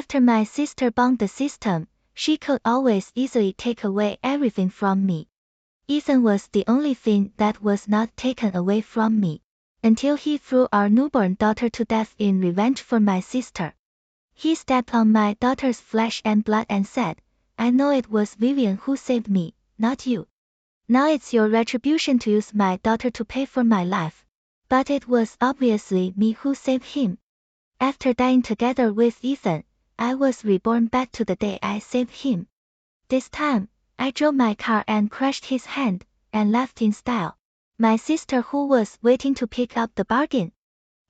After my sister bought the system, she could always easily take away everything from me. Ethan was the only thing that was not taken away from me, until he threw our newborn daughter to death in revenge for my sister. He stepped on my daughter's flesh and blood and said, "I know it was Vivian who saved me, not you. Now it's your retribution to use my daughter to pay for my life." But it was obviously me who saved him. After dying together with Ethan, I was reborn back to the day I saved him. This time, I drove my car and crushed his hand, and left in style. My sister who was waiting to pick up the bargain.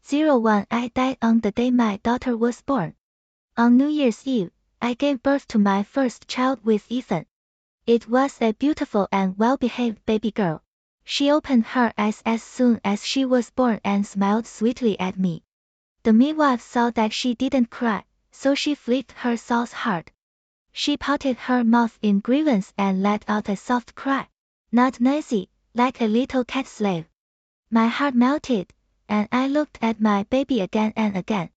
01 I died on the day my daughter was born. On New Year's Eve, I gave birth to my first child with Ethan. It was a beautiful and well-behaved baby girl. She opened her eyes as soon as she was born and smiled sweetly at me. The midwife saw that she didn't cry, so she flicked her sauce hard. She pouted her mouth in grievance and let out a soft cry. Not noisy, like a little cat slave. My heart melted, and I looked at my baby again and again.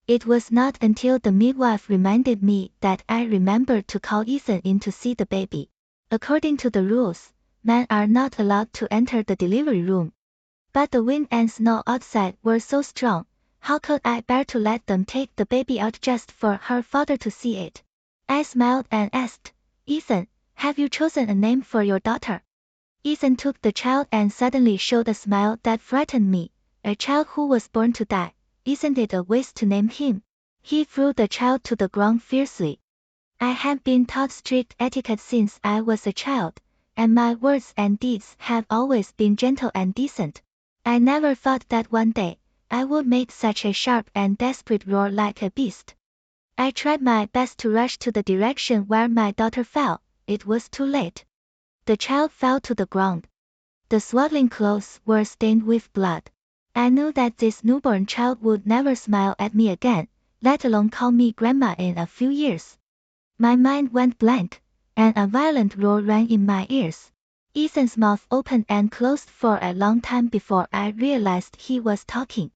It was not until the midwife reminded me that I remembered to call Ethan in to see the baby. According to the rules, men are not allowed to enter the delivery room. But the wind and snow outside were so strong, how could I bear to let them take the baby out just for her father to see it? I smiled and asked, "Ethan, have you chosen a name for your daughter?" Ethan took the child and suddenly showed a smile that frightened me. A child who was born to die, isn't it a waste to name him? He threw the child to the ground fiercely. I had been taught strict etiquette since I was a child, and my words and deeds have always been gentle and decent. I never thought that one day, I would make such a sharp and desperate roar like a beast. I tried my best to rush to the direction where my daughter fell. It was too late. The child fell to the ground. The swaddling clothes were stained with blood. I knew that this newborn child would never smile at me again, let alone call me grandma in a few years. My mind went blank, and a violent roar rang in my ears. Ethan's mouth opened and closed for a long time before I realized he was talking.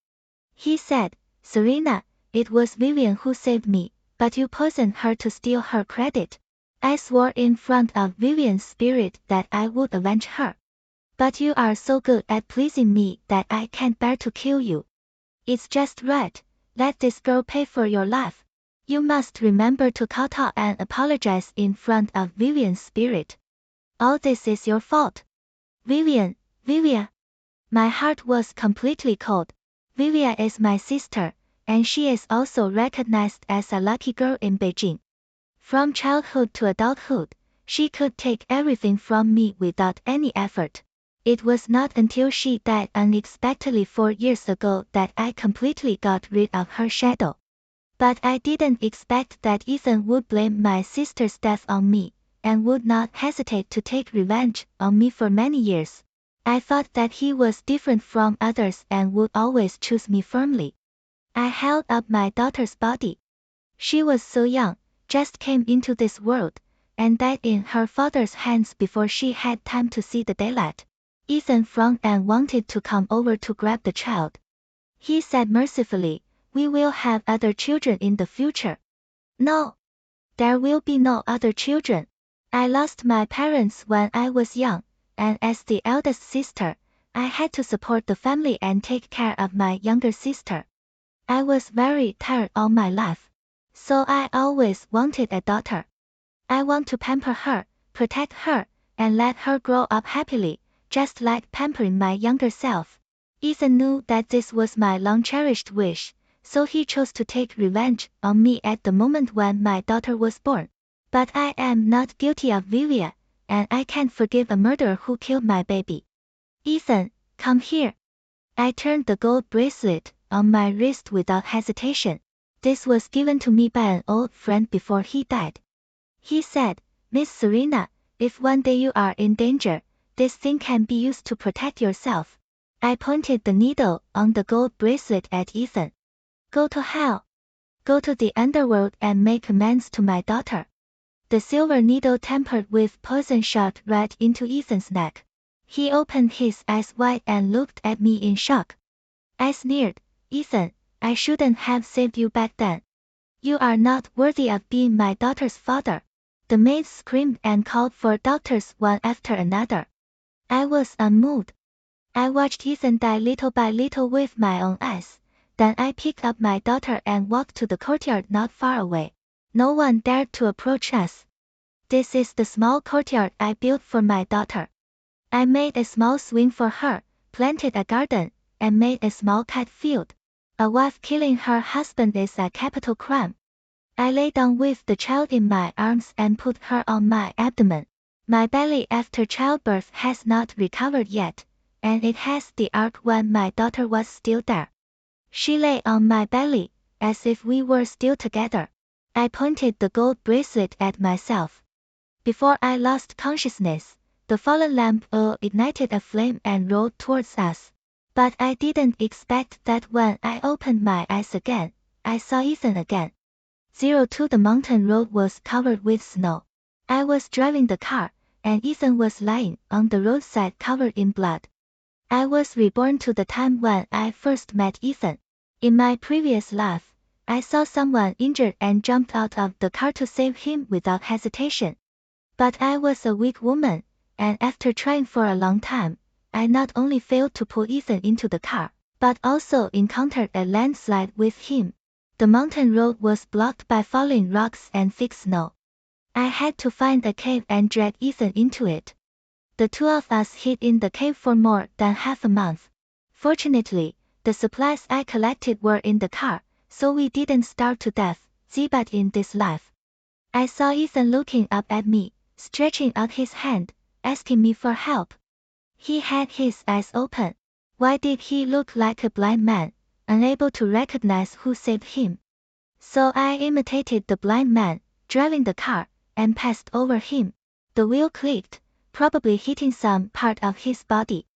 He said, "Serena, it was Vivian who saved me, but you poisoned her to steal her credit. I swore in front of Vivian's spirit that I would avenge her. But you are so good at pleasing me that I can't bear to kill you. It's just right, let this girl pay for your life. You must remember to kowtow and apologize in front of Vivian's spirit. All this is your fault. Vivian, Vivia." My heart was completely cold. Vivia is my sister, and she is also recognized as a lucky girl in Beijing. From childhood to adulthood, she could take everything from me without any effort. It was not until she died unexpectedly 4 years ago that I completely got rid of her shadow. But I didn't expect that Ethan would blame my sister's death on me, and would not hesitate to take revenge on me for many years. I thought that he was different from others and would always choose me firmly. I held up my daughter's body. She was so young, just came into this world, and died in her father's hands before she had time to see the daylight. Ethan frowned and wanted to come over to grab the child. He said mercifully, "We will have other children in the future." "No. There will be no other children. I lost my parents when I was young, and as the eldest sister, I had to support the family and take care of my younger sister. I was very tired all my life. So I always wanted a daughter. I want to pamper her, protect her, and let her grow up happily, just like pampering my younger self." Ethan knew that this was my long-cherished wish, so he chose to take revenge on me at the moment when my daughter was born. But I am not guilty of Vivia, and I can't forgive a murderer who killed my baby. "Ethan, come here." I turned the gold bracelet on my wrist without hesitation. This was given to me by an old friend before he died. He said, "Miss Serena, if one day you are in danger, this thing can be used to protect yourself." I pointed the needle on the gold bracelet at Ethan. "Go to hell. Go to the underworld and make amends to my daughter." The silver needle tempered with poison shot right into Ethan's neck. He opened his eyes wide and looked at me in shock. I sneered, "Ethan, I shouldn't have saved you back then. You are not worthy of being my daughter's father. The maids screamed and called for doctors one after another. I was unmoved. I watched Ethan die little by little with my own eyes. Then I picked up my daughter and walked to the courtyard not far away. No one dared to approach us. This is the small courtyard I built for my daughter. I made a small swing for her, planted a garden, and made a small cat field. A wife killing her husband is a capital crime. I lay down with the child in my arms and put her on my abdomen. My belly after childbirth has not recovered yet, and it has the arc when my daughter was still there. She lay on my belly, as if we were still together. I pointed the gold bracelet at myself. Before I lost consciousness, the fallen lamp ignited a flame and rolled towards us. But I didn't expect that when I opened my eyes again, I saw Ethan again. 02 The mountain road was covered with snow. I was driving the car, and Ethan was lying on the roadside covered in blood. I was reborn to the time when I first met Ethan. In my previous life, I saw someone injured and jumped out of the car to save him without hesitation. But I was a weak woman, and after trying for a long time, I not only failed to pull Ethan into the car, but also encountered a landslide with him. The mountain road was blocked by falling rocks and thick snow. I had to find a cave and drag Ethan into it. The two of us hid in the cave for more than half a month. Fortunately, the supplies I collected were in the car, so we didn't starve to death, but in this life. I saw Ethan looking up at me, stretching out his hand, asking me for help. He had his eyes open. Why did he look like a blind man, unable to recognize who saved him? So I imitated the blind man, driving the car, and passed over him. The wheel clicked, probably hitting some part of his body.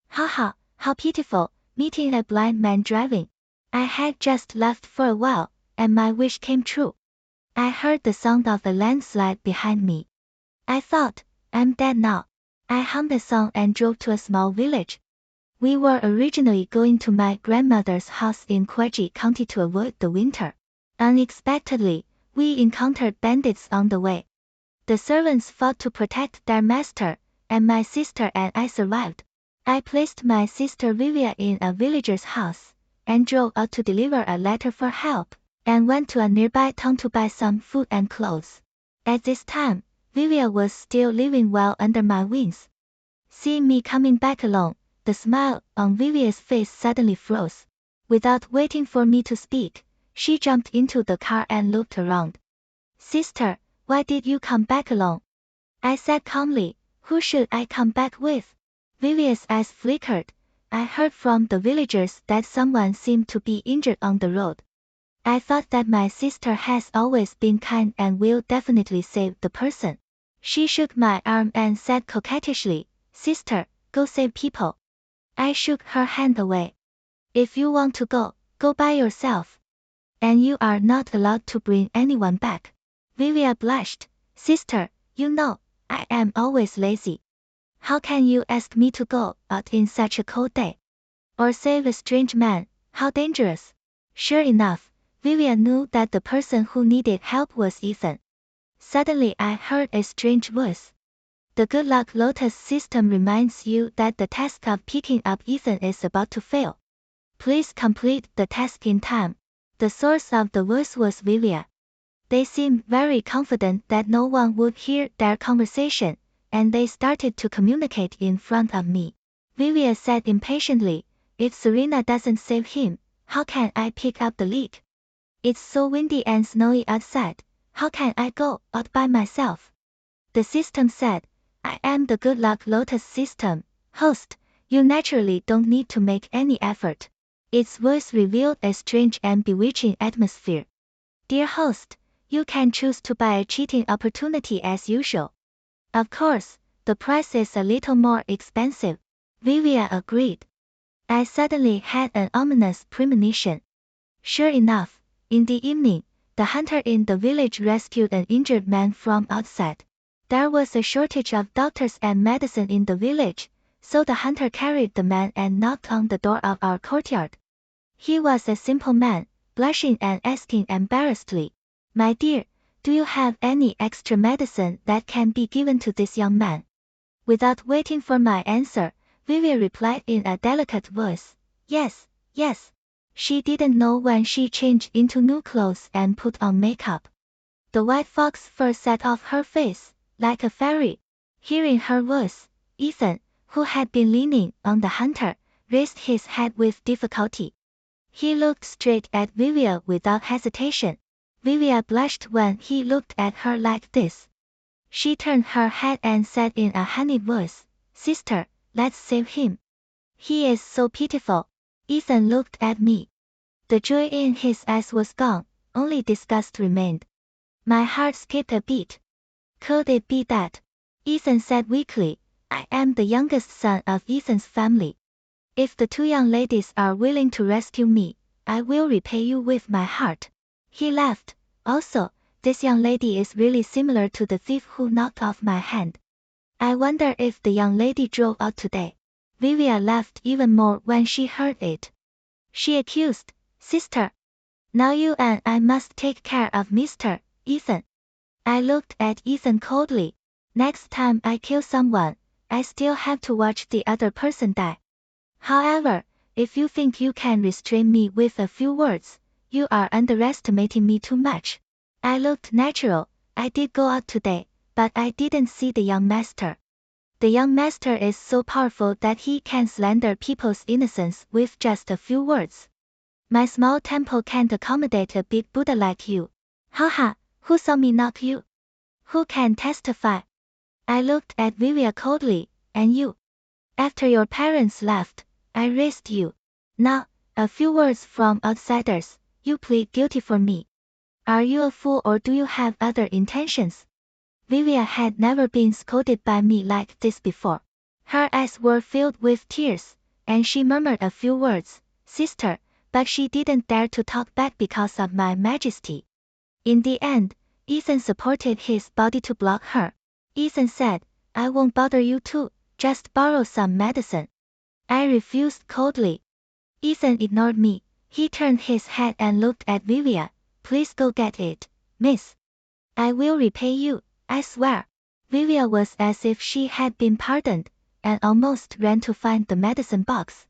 Haha, how pitiful, meeting a blind man driving. I had just left for a while, and my wish came true. I heard the sound of a landslide behind me. I thought, I'm dead now. I hummed a song and drove to a small village. We were originally going to my grandmother's house in Carriage County to avoid the winter. Unexpectedly, we encountered bandits on the way. The servants fought to protect their master, and my sister and I survived. I placed my sister Vivia in a villager's house, and drove out to deliver a letter for help, and went to a nearby town to buy some food and clothes. At this time, Vivia was still living well under my wings. Seeing me coming back alone, the smile on Vivia's face suddenly froze. Without waiting for me to speak, she jumped into the car and looked around. Sister, why did you come back alone? I said calmly, who should I come back with? Vivia's eyes flickered. I heard from the villagers that someone seemed to be injured on the road. I thought that my sister has always been kind and will definitely save the person. She shook my arm and said coquettishly, Sister, go save people. I shook her hand away. If you want to go, go by yourself. And you are not allowed to bring anyone back. Vivia blushed. Sister, you know, I am always lazy. How can you ask me to go out in such a cold day? Or save a strange man, how dangerous. Sure enough, Vivia knew that the person who needed help was Ethan. Suddenly I heard a strange voice. The good luck lotus system reminds you that the task of picking up Ethan is about to fail. Please complete the task in time. The source of the voice was Vivia. They seemed very confident that no one would hear their conversation, and they started to communicate in front of me. Vivia said impatiently, if Serena doesn't save him, how can I pick up the lead? It's so windy and snowy outside. How can I go out by myself? The system said, I am the good luck lotus system. Host, you naturally don't need to make any effort. Its voice revealed a strange and bewitching atmosphere. Dear host, you can choose to buy a cheating opportunity as usual. Of course, the price is a little more expensive. Vivia agreed. I suddenly had an ominous premonition. Sure enough, in the evening, the hunter in the village rescued an injured man from outside. There was a shortage of doctors and medicine in the village, so the hunter carried the man and knocked on the door of our courtyard. He was a simple man, blushing and asking embarrassedly, My dear, do you have any extra medicine that can be given to this young man? Without waiting for my answer, Vivian replied in a delicate voice, yes, yes. She didn't know when she changed into new clothes and put on makeup. The white fox fur set off her face, like a fairy. Hearing her voice, Ethan, who had been leaning on the hunter, raised his head with difficulty. He looked straight at Vivian without hesitation. Vivian blushed when he looked at her like this. She turned her head and said in a honeyed voice, Sister, let's save him. He is so pitiful. Ethan looked at me. The joy in his eyes was gone, only disgust remained. My heart skipped a beat. Could it be that? Ethan said weakly, I am the youngest son of Ethan's family. If the two young ladies are willing to rescue me, I will repay you with my heart. He laughed. Also, this young lady is really similar to the thief who knocked off my hand. I wonder if the young lady drove out today. Vivian laughed even more when she heard it. She accused, Sister, now you and I must take care of Mr. Ethan. I looked at Ethan coldly. Next time I kill someone, I still have to watch the other person die. However, if you think you can restrain me with a few words, you are underestimating me too much. I looked natural. I did go out today, but I didn't see the young master. The young master is so powerful that he can slander people's innocence with just a few words. My small temple can't accommodate a big Buddha like you. Haha, who saw me knock you? Who can testify? I looked at Vivian coldly, and you? After your parents left, I raised you. Now, a few words from outsiders, you plead guilty for me. Are you a fool or do you have other intentions? Vivian had never been scolded by me like this before. Her eyes were filled with tears, and she murmured a few words, Sister, but she didn't dare to talk back because of my majesty. In the end, Ethan supported his body to block her. Ethan said, I won't bother you too, just borrow some medicine. I refused coldly. Ethan ignored me. He turned his head and looked at Vivian. Please go get it, miss. I will repay you, I swear. Vivian was as if she had been pardoned, and almost ran to find the medicine box.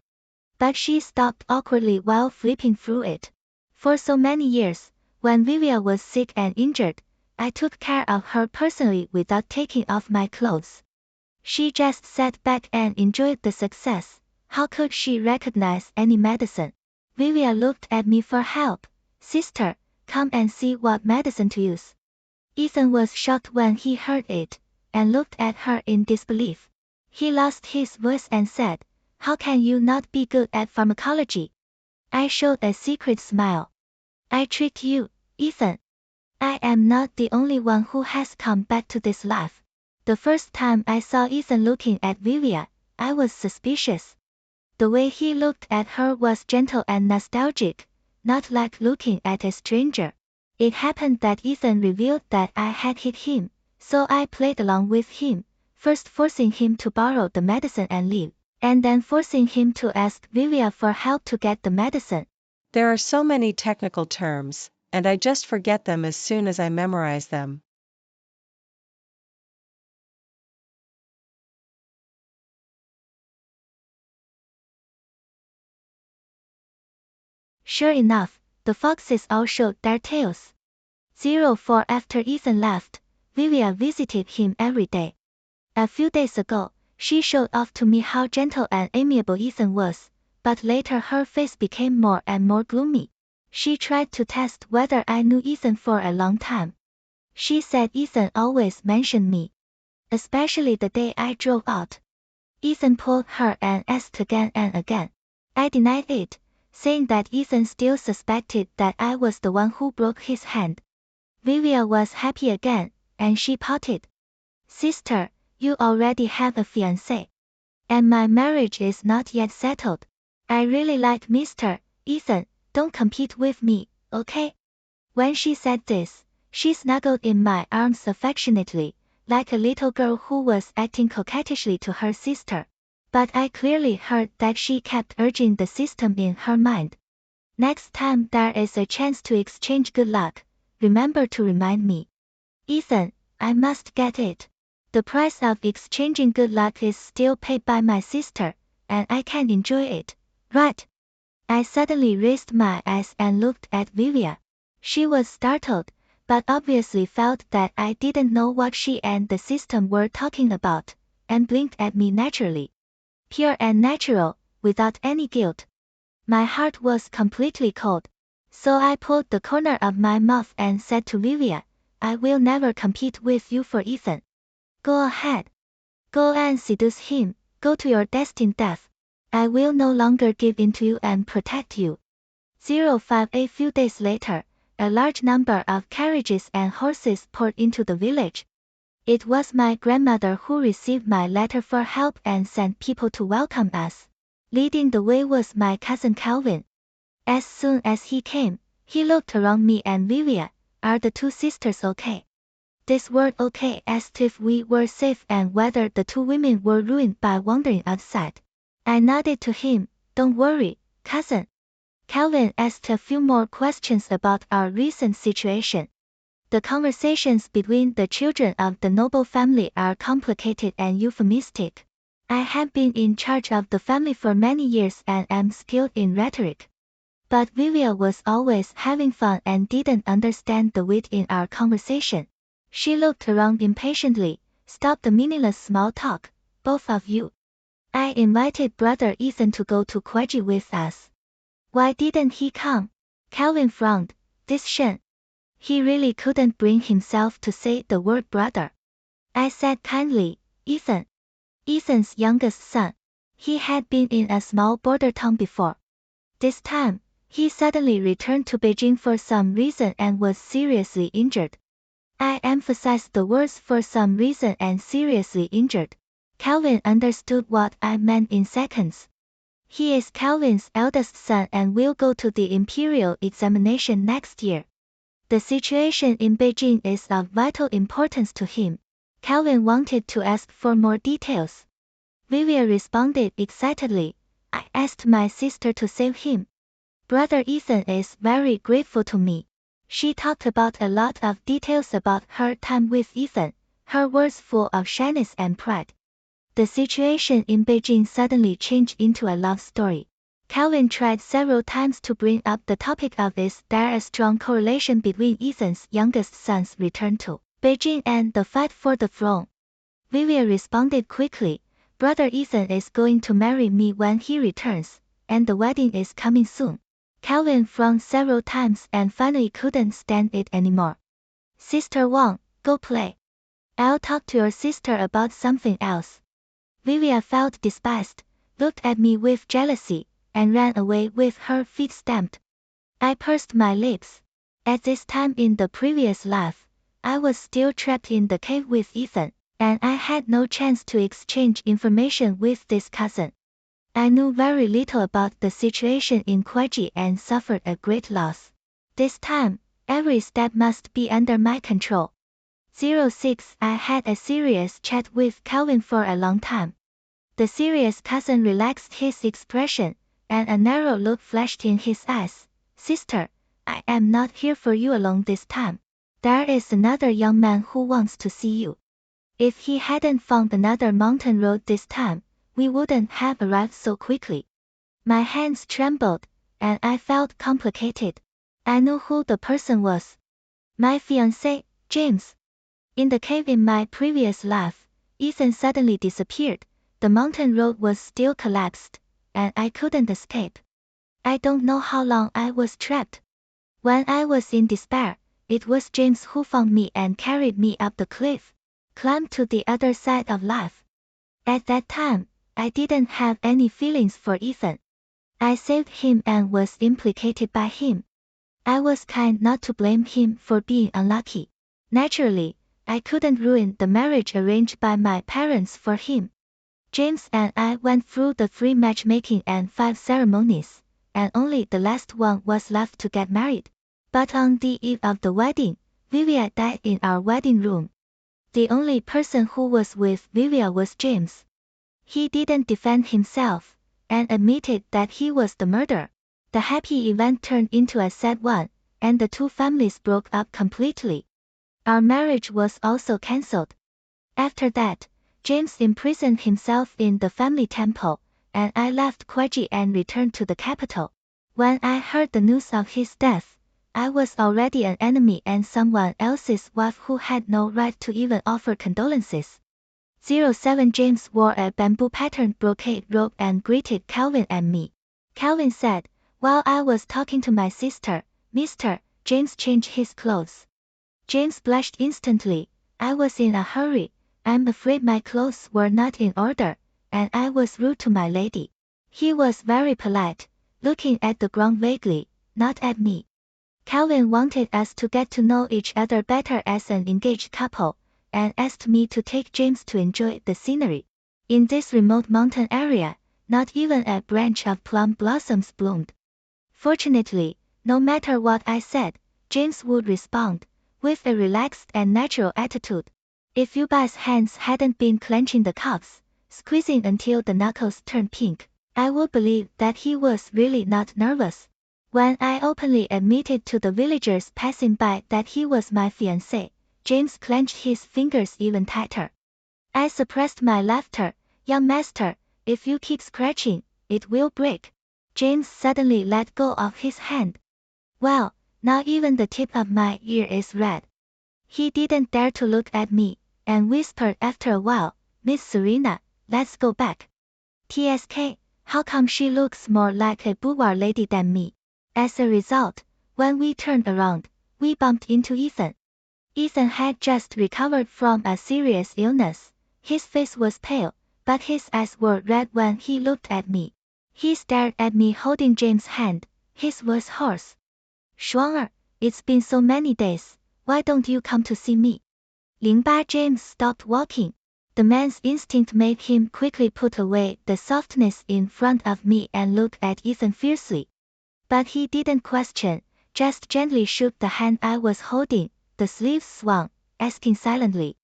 But she stopped awkwardly while flipping through it. For so many years, when Vivian was sick and injured, I took care of her personally without taking off my clothes. She just sat back and enjoyed the success. How could she recognize any medicine? Vivian looked at me for help. Sister, come and see what medicine to use. Ethan was shocked when he heard it, and looked at her in disbelief. He lost his voice and said, How can you not be good at pharmacology? I showed a secret smile. I tricked you, Ethan. I am not the only one who has come back to this life. The first time I saw Ethan looking at Vivian, I was suspicious. The way he looked at her was gentle and nostalgic, not like looking at a stranger. It happened that Ethan revealed that I had hit him, so I played along with him, first forcing him to borrow the medicine and leave, and then forcing him to ask Vivian for help to get the medicine. There are so many technical terms, and I just forget them as soon as I memorize them. Sure enough, the foxes all showed their tails. 04 After Ethan left, Vivian visited him every day. A few days ago, she showed off to me how gentle and amiable Ethan was, but later her face became more and more gloomy. She tried to test whether I knew Ethan for a long time. She said Ethan always mentioned me, especially the day I drove out. Ethan pulled her and asked again and again. I denied it, saying that Ethan still suspected that I was the one who broke his hand. Vivian was happy again, and she pouted. Sister, you already have a fiancé. And my marriage is not yet settled. I really like Mr. Ethan, don't compete with me, okay? When she said this, she snuggled in my arms affectionately, like a little girl who was acting coquettishly to her sister. But I clearly heard that she kept urging the system in her mind. Next time there is a chance to exchange good luck, remember to remind me. Ethan, I must get it. The price of exchanging good luck is still paid by my sister, and I can enjoy it, right? I suddenly raised my eyes and looked at Vivian. She was startled, but obviously felt that I didn't know what she and the system were talking about, and blinked at me naturally. Pure and natural, without any guilt. My heart was completely cold. So I pulled the corner of my mouth and said to Vivian, I will never compete with you for Ethan. Go ahead. Go and seduce him, go to your destined death. I will no longer give in to you and protect you. 05 A few days later, a large number of carriages and horses poured into the village. It was my grandmother who received my letter for help and sent people to welcome us. Leading the way was my cousin Calvin. As soon as he came, he looked around me and Vivian. Are the two sisters okay? This word okay asked if we were safe and whether the two women were ruined by wandering outside. I nodded to him. Don't worry, cousin. Calvin asked a few more questions about our recent situation. The conversations between the children of the noble family are complicated and euphemistic. I have been in charge of the family for many years and am skilled in rhetoric. But Vivian was always having fun and didn't understand the wit in our conversation. She looked around impatiently. Stop the meaningless small talk, both of you. I invited brother Ethan to go to carriage with us. Why didn't he come? Calvin frowned. This Shen. He really couldn't bring himself to say the word brother. I said kindly, Ethan. Ethan's youngest son. He had been in a small border town before. This time, he suddenly returned to Beijing for some reason and was seriously injured. I emphasized the words for some reason and seriously injured. Calvin understood what I meant in seconds. He is Calvin's eldest son and will go to the imperial examination next year. The situation in Beijing is of vital importance to him. Calvin wanted to ask for more details. Vivian responded excitedly. I asked my sister to save him. Brother Ethan is very grateful to me. She talked about a lot of details about her time with Ethan, her words full of shyness and pride. The situation in Beijing suddenly changed into a love story. Calvin tried several times to bring up the topic of is there a strong correlation between Ethan's youngest son's return to Beijing and the fight for the throne. Vivian responded quickly, Brother Ethan is going to marry me when he returns, and the wedding is coming soon. Calvin frowned several times and finally couldn't stand it anymore. Sister Wang, go play. I'll talk to your sister about something else. Vivian felt despised, looked at me with jealousy, and ran away with her feet stamped. I pursed my lips. At this time in the previous life, I was still trapped in the cave with Ethan, and I had no chance to exchange information with this cousin. I knew very little about the situation in carriage and suffered a great loss. This time, every step must be under my control. 06 I had a serious chat with Calvin for a long time. The serious cousin relaxed his expression, and a narrow look flashed in his eyes. Sister, I am not here for you alone this time. There is another young man who wants to see you. If he hadn't found another mountain road this time, we wouldn't have arrived so quickly. My hands trembled, and I felt complicated. I knew who the person was. My fiancé, James. In the cave in my previous life, Ethan suddenly disappeared. The mountain road was still collapsed, and I couldn't escape. I don't know how long I was trapped. When I was in despair, it was James who found me and carried me up the cliff, climbed to the other side of life. At that time, I didn't have any feelings for Ethan. I saved him and was implicated by him. I was kind not to blame him for being unlucky. Naturally, I couldn't ruin the marriage arranged by my parents for him. James and I went through the 3 matchmaking and 5 ceremonies, and only the last one was left to get married. But on the eve of the wedding, Vivian died in our wedding room. The only person who was with Vivian was James. He didn't defend himself, and admitted that he was the murderer. The happy event turned into a sad one, and the two families broke up completely. Our marriage was also cancelled. After that, James imprisoned himself in the family temple, and I left Kwaji and returned to the capital. When I heard the news of his death, I was already an enemy and someone else's wife who had no right to even offer condolences. 07 James wore a bamboo patterned brocade robe and greeted Calvin and me. Calvin said, while I was talking to my sister, Mr. James changed his clothes. James blushed instantly. I was in a hurry. I'm afraid my clothes were not in order, and I was rude to my lady. He was very polite, looking at the ground vaguely, not at me. Calvin wanted us to get to know each other better as an engaged couple, and asked me to take James to enjoy the scenery. In this remote mountain area, not even a branch of plum blossoms bloomed. Fortunately, no matter what I said, James would respond, with a relaxed and natural attitude. If Yuba's hands hadn't been clenching the cuffs, squeezing until the knuckles turned pink, I would believe that he was really not nervous. When I openly admitted to the villagers passing by that he was my fiancé, James clenched his fingers even tighter. I suppressed my laughter. Young master, if you keep scratching, it will break. James suddenly let go of his hand. Well, now even the tip of my ear is red. He didn't dare to look at me, and whispered after a while, Miss Serena, let's go back. TSK, how come she looks more like a boudoir lady than me? As a result, when we turned around, we bumped into Ethan. Ethan had just recovered from a serious illness. His face was pale, but his eyes were red when he looked at me. He stared at me holding James' hand. His voice hoarse. Schwanger, it's been so many days. Why don't you come to see me? 08 James stopped walking. The man's instinct made him quickly put away the softness in front of me and look at Ethan fiercely. But he didn't question, just gently shook the hand I was holding. The sleeves swung, asking silently.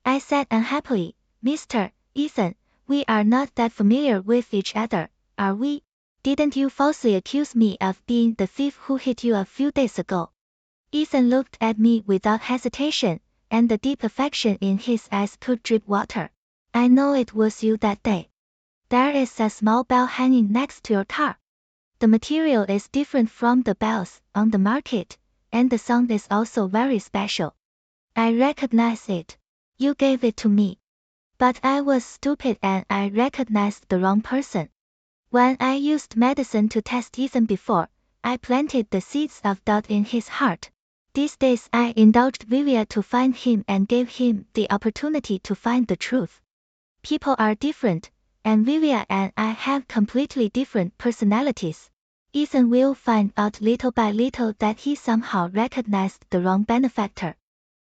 I said unhappily, Mr. Ethan, we are not that familiar with each other, are we? Didn't you falsely accuse me of being the thief who hit you a few days ago? Ethan looked at me without hesitation, and the deep affection in his eyes could drip water. I know it was you that day. There is a small bell hanging next to your car. The material is different from the bells on the market, and the sound is also very special. I recognize it. You gave it to me. But I was stupid and I recognized the wrong person. When I used medicine to test Ethan before, I planted the seeds of doubt in his heart. These days I indulged Vivia to find him and gave him the opportunity to find the truth. People are different, and Vivia and I have completely different personalities. Ethan will find out little by little that he somehow recognized the wrong benefactor.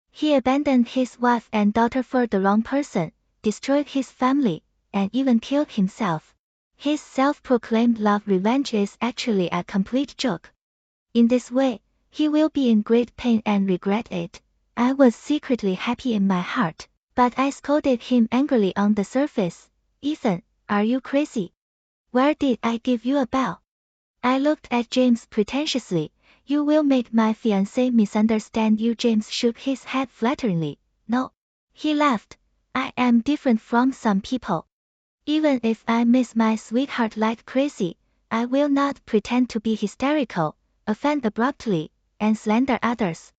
He abandoned his wife and daughter for the wrong person, destroyed his family, and even killed himself. His self-proclaimed love revenge is actually a complete joke. In this way, he will be in great pain and regret it. I was secretly happy in my heart, but I scolded him angrily on the surface. Ethan, are you crazy? Where did I give you a bell? I looked at James pretentiously. You will make my fiancé misunderstand you. James shook his head flatteringly. No. He laughed. I am different from some people. Even if I miss my sweetheart like crazy, I will not pretend to be hysterical, offend abruptly, and slander others.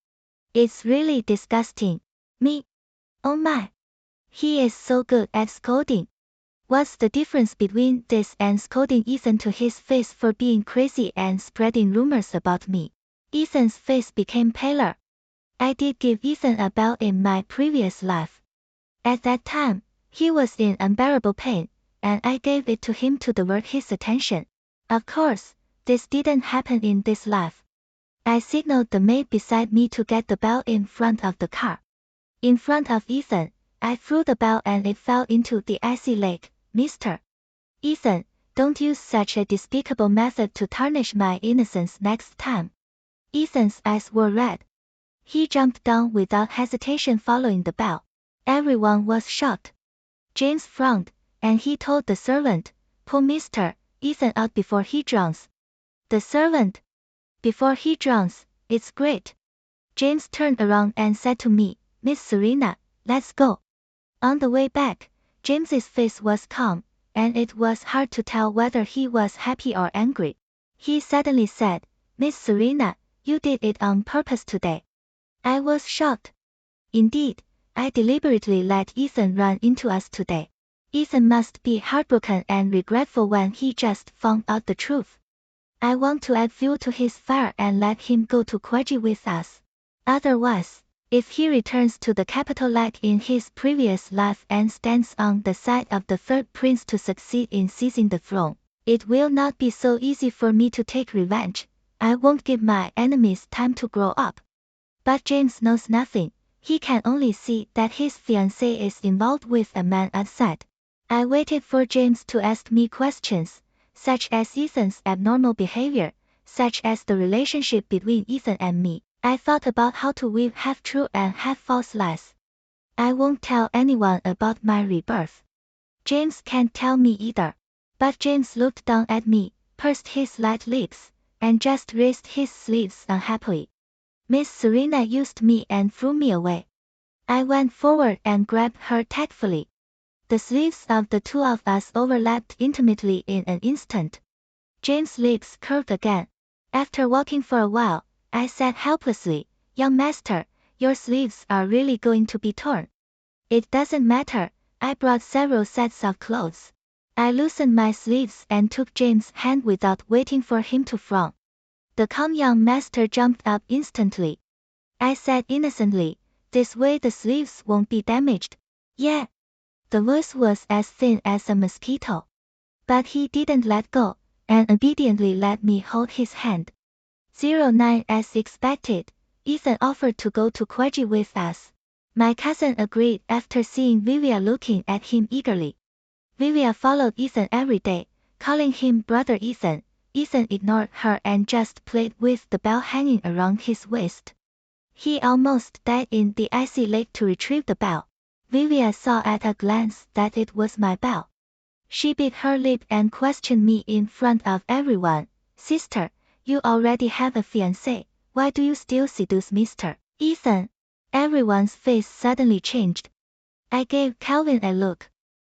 It's really disgusting. Me? Oh my. He is so good at scolding. What's the difference between this and scolding Ethan to his face for being crazy and spreading rumors about me? Ethan's face became paler. I did give Ethan a bell in my previous life. At that time, he was in unbearable pain, and I gave it to him to divert his attention. Of course, this didn't happen in this life. I signaled the maid beside me to get the bell in front of the car. In front of Ethan, I threw the bell and it fell into the icy lake. Mr. Ethan, don't use such a despicable method to tarnish my innocence next time. Ethan's eyes were red. He jumped down without hesitation following the bell. Everyone was shocked. James frowned, and he told the servant, pull Mr. Ethan out before he drowns. The servant. Before he drowns, It's great. James turned around and said to me, Miss Serena, let's go. On the way back, James's face was calm, and it was hard to tell whether he was happy or angry. He suddenly said, Miss Serena, you did it on purpose today. I was shocked. Indeed, I deliberately let Ethan run into us today. Ethan must be heartbroken and regretful when he just found out the truth. I want to add fuel to his fire and let him go to Queji with us. Otherwise, if he returns to the capital like in his previous life and stands on the side of the third prince to succeed in seizing the throne, it will not be so easy for me to take revenge. I won't give my enemies time to grow up. But James knows nothing. He can only see that his fiancée is involved with a man outside. I waited for James to ask me questions, such as Ethan's abnormal behavior, such as the relationship between Ethan and me. I thought about how to weave half-true and half-false lies. I won't tell anyone about my rebirth. James can't tell me either. But James looked down at me, pursed his light lips, and just raised his sleeves unhappily. Miss Serena used me and threw me away. I went forward and grabbed her tactfully. The sleeves of the two of us overlapped intimately in an instant. James' lips curved again. After walking for a while, I said helplessly, Young master, your sleeves are really going to be torn. It doesn't matter, I brought several sets of clothes. I loosened my sleeves and took James' hand without waiting for him to frown. The calm young master jumped up instantly. I said innocently, this way the sleeves won't be damaged. Yeah. The voice was as thin as a mosquito. But he didn't let go, and obediently let me hold his hand. 09 As expected, Ethan offered to go to Queji with us. My cousin agreed after seeing Vivia looking at him eagerly. Vivia followed Ethan every day, calling him Brother Ethan. Ethan ignored her and just played with the bell hanging around his waist. He almost died in the icy lake to retrieve the bell. Vivia saw at a glance that it was my bell. She bit her lip and questioned me in front of everyone. Sister, you already have a fiancé, why do you still seduce Mr. Ethan? Everyone's face suddenly changed. I gave Calvin a look.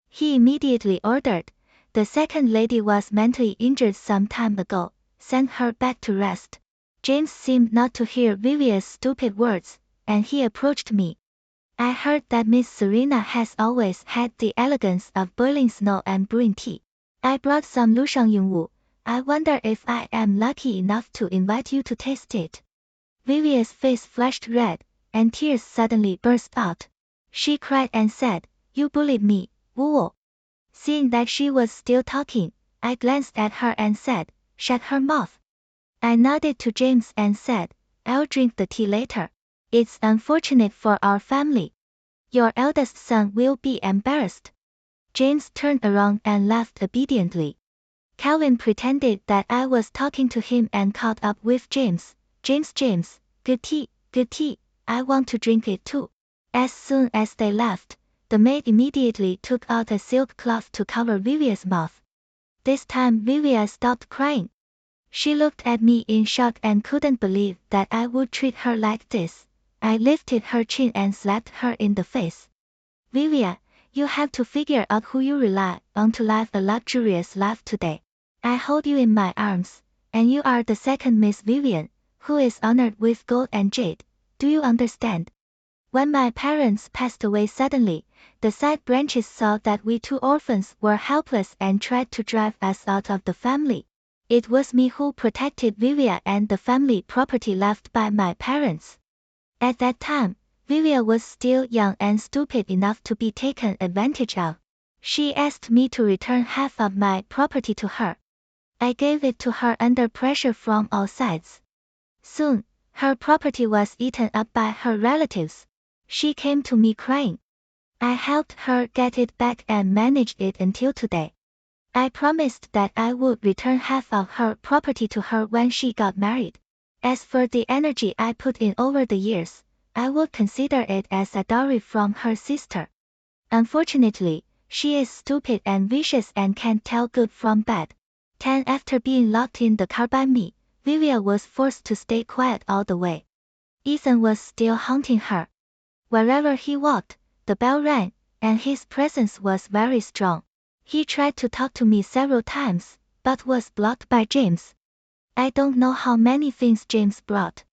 He immediately ordered, the second lady was mentally injured some time ago, send her back to rest. James seemed not to hear Vivia's stupid words, and he approached me. I heard that Miss Serena has always had the elegance of boiling snow and brewing tea. I brought some Lushang Yingwu. I wonder if I am lucky enough to invite you to taste it. Vivia's face flushed red, and tears suddenly burst out. She cried and said, You bullied me, Wu. Seeing that she was still talking, I glanced at her and said, Shut her mouth. I nodded to James and said, I'll drink the tea later. It's unfortunate for our family. Your eldest son will be embarrassed. James turned around and laughed obediently. Calvin pretended that I was talking to him and caught up with James. James, good tea, I want to drink it too. As soon as they left, the maid immediately took out a silk cloth to cover Vivia's mouth. This time Vivia stopped crying. She looked at me in shock and couldn't believe that I would treat her like this. I lifted her chin and slapped her in the face. Vivia, you have to figure out who you rely on to live a luxurious life today. I hold you in my arms, and you are the second Miss Vivian, who is honored with gold and jade. Do you understand? When my parents passed away suddenly, the side branches saw that we two orphans were helpless and tried to drive us out of the family. It was me who protected Vivia and the family property left by my parents. At that time, Vivia was still young and stupid enough to be taken advantage of. She asked me to return half of my property to her. I gave it to her under pressure from all sides. Soon, her property was eaten up by her relatives. She came to me crying. I helped her get it back and managed it until today. I promised that I would return half of her property to her when she got married. As for the energy I put in over the years, I would consider it as a dowry from her sister. Unfortunately, she is stupid and vicious and can't tell good from bad. 10 After being locked in the car by me, Vivian was forced to stay quiet all the way. Ethan was still haunting her. Wherever he walked, the bell rang, and his presence was very strong. He tried to talk to me several times, but was blocked by James. I don't know how many things James brought.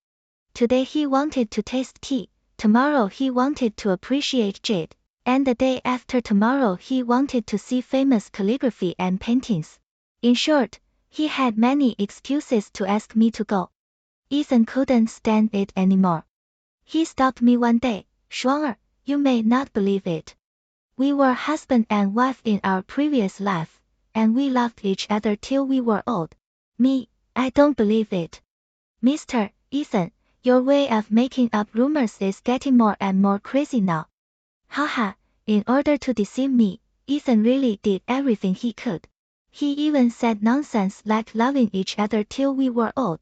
Today he wanted to taste tea, tomorrow he wanted to appreciate jade, and the day after tomorrow he wanted to see famous calligraphy and paintings. In short, he had many excuses to ask me to go. Ethan couldn't stand it anymore. He stopped me one day. Schwanger, you may not believe it. We were husband and wife in our previous life, and we loved each other till we were old. Me, I don't believe it. Mr. Ethan, your way of making up rumors is getting more and more crazy now. Haha, in order to deceive me, Ethan really did everything he could. He even said nonsense like loving each other till we were old.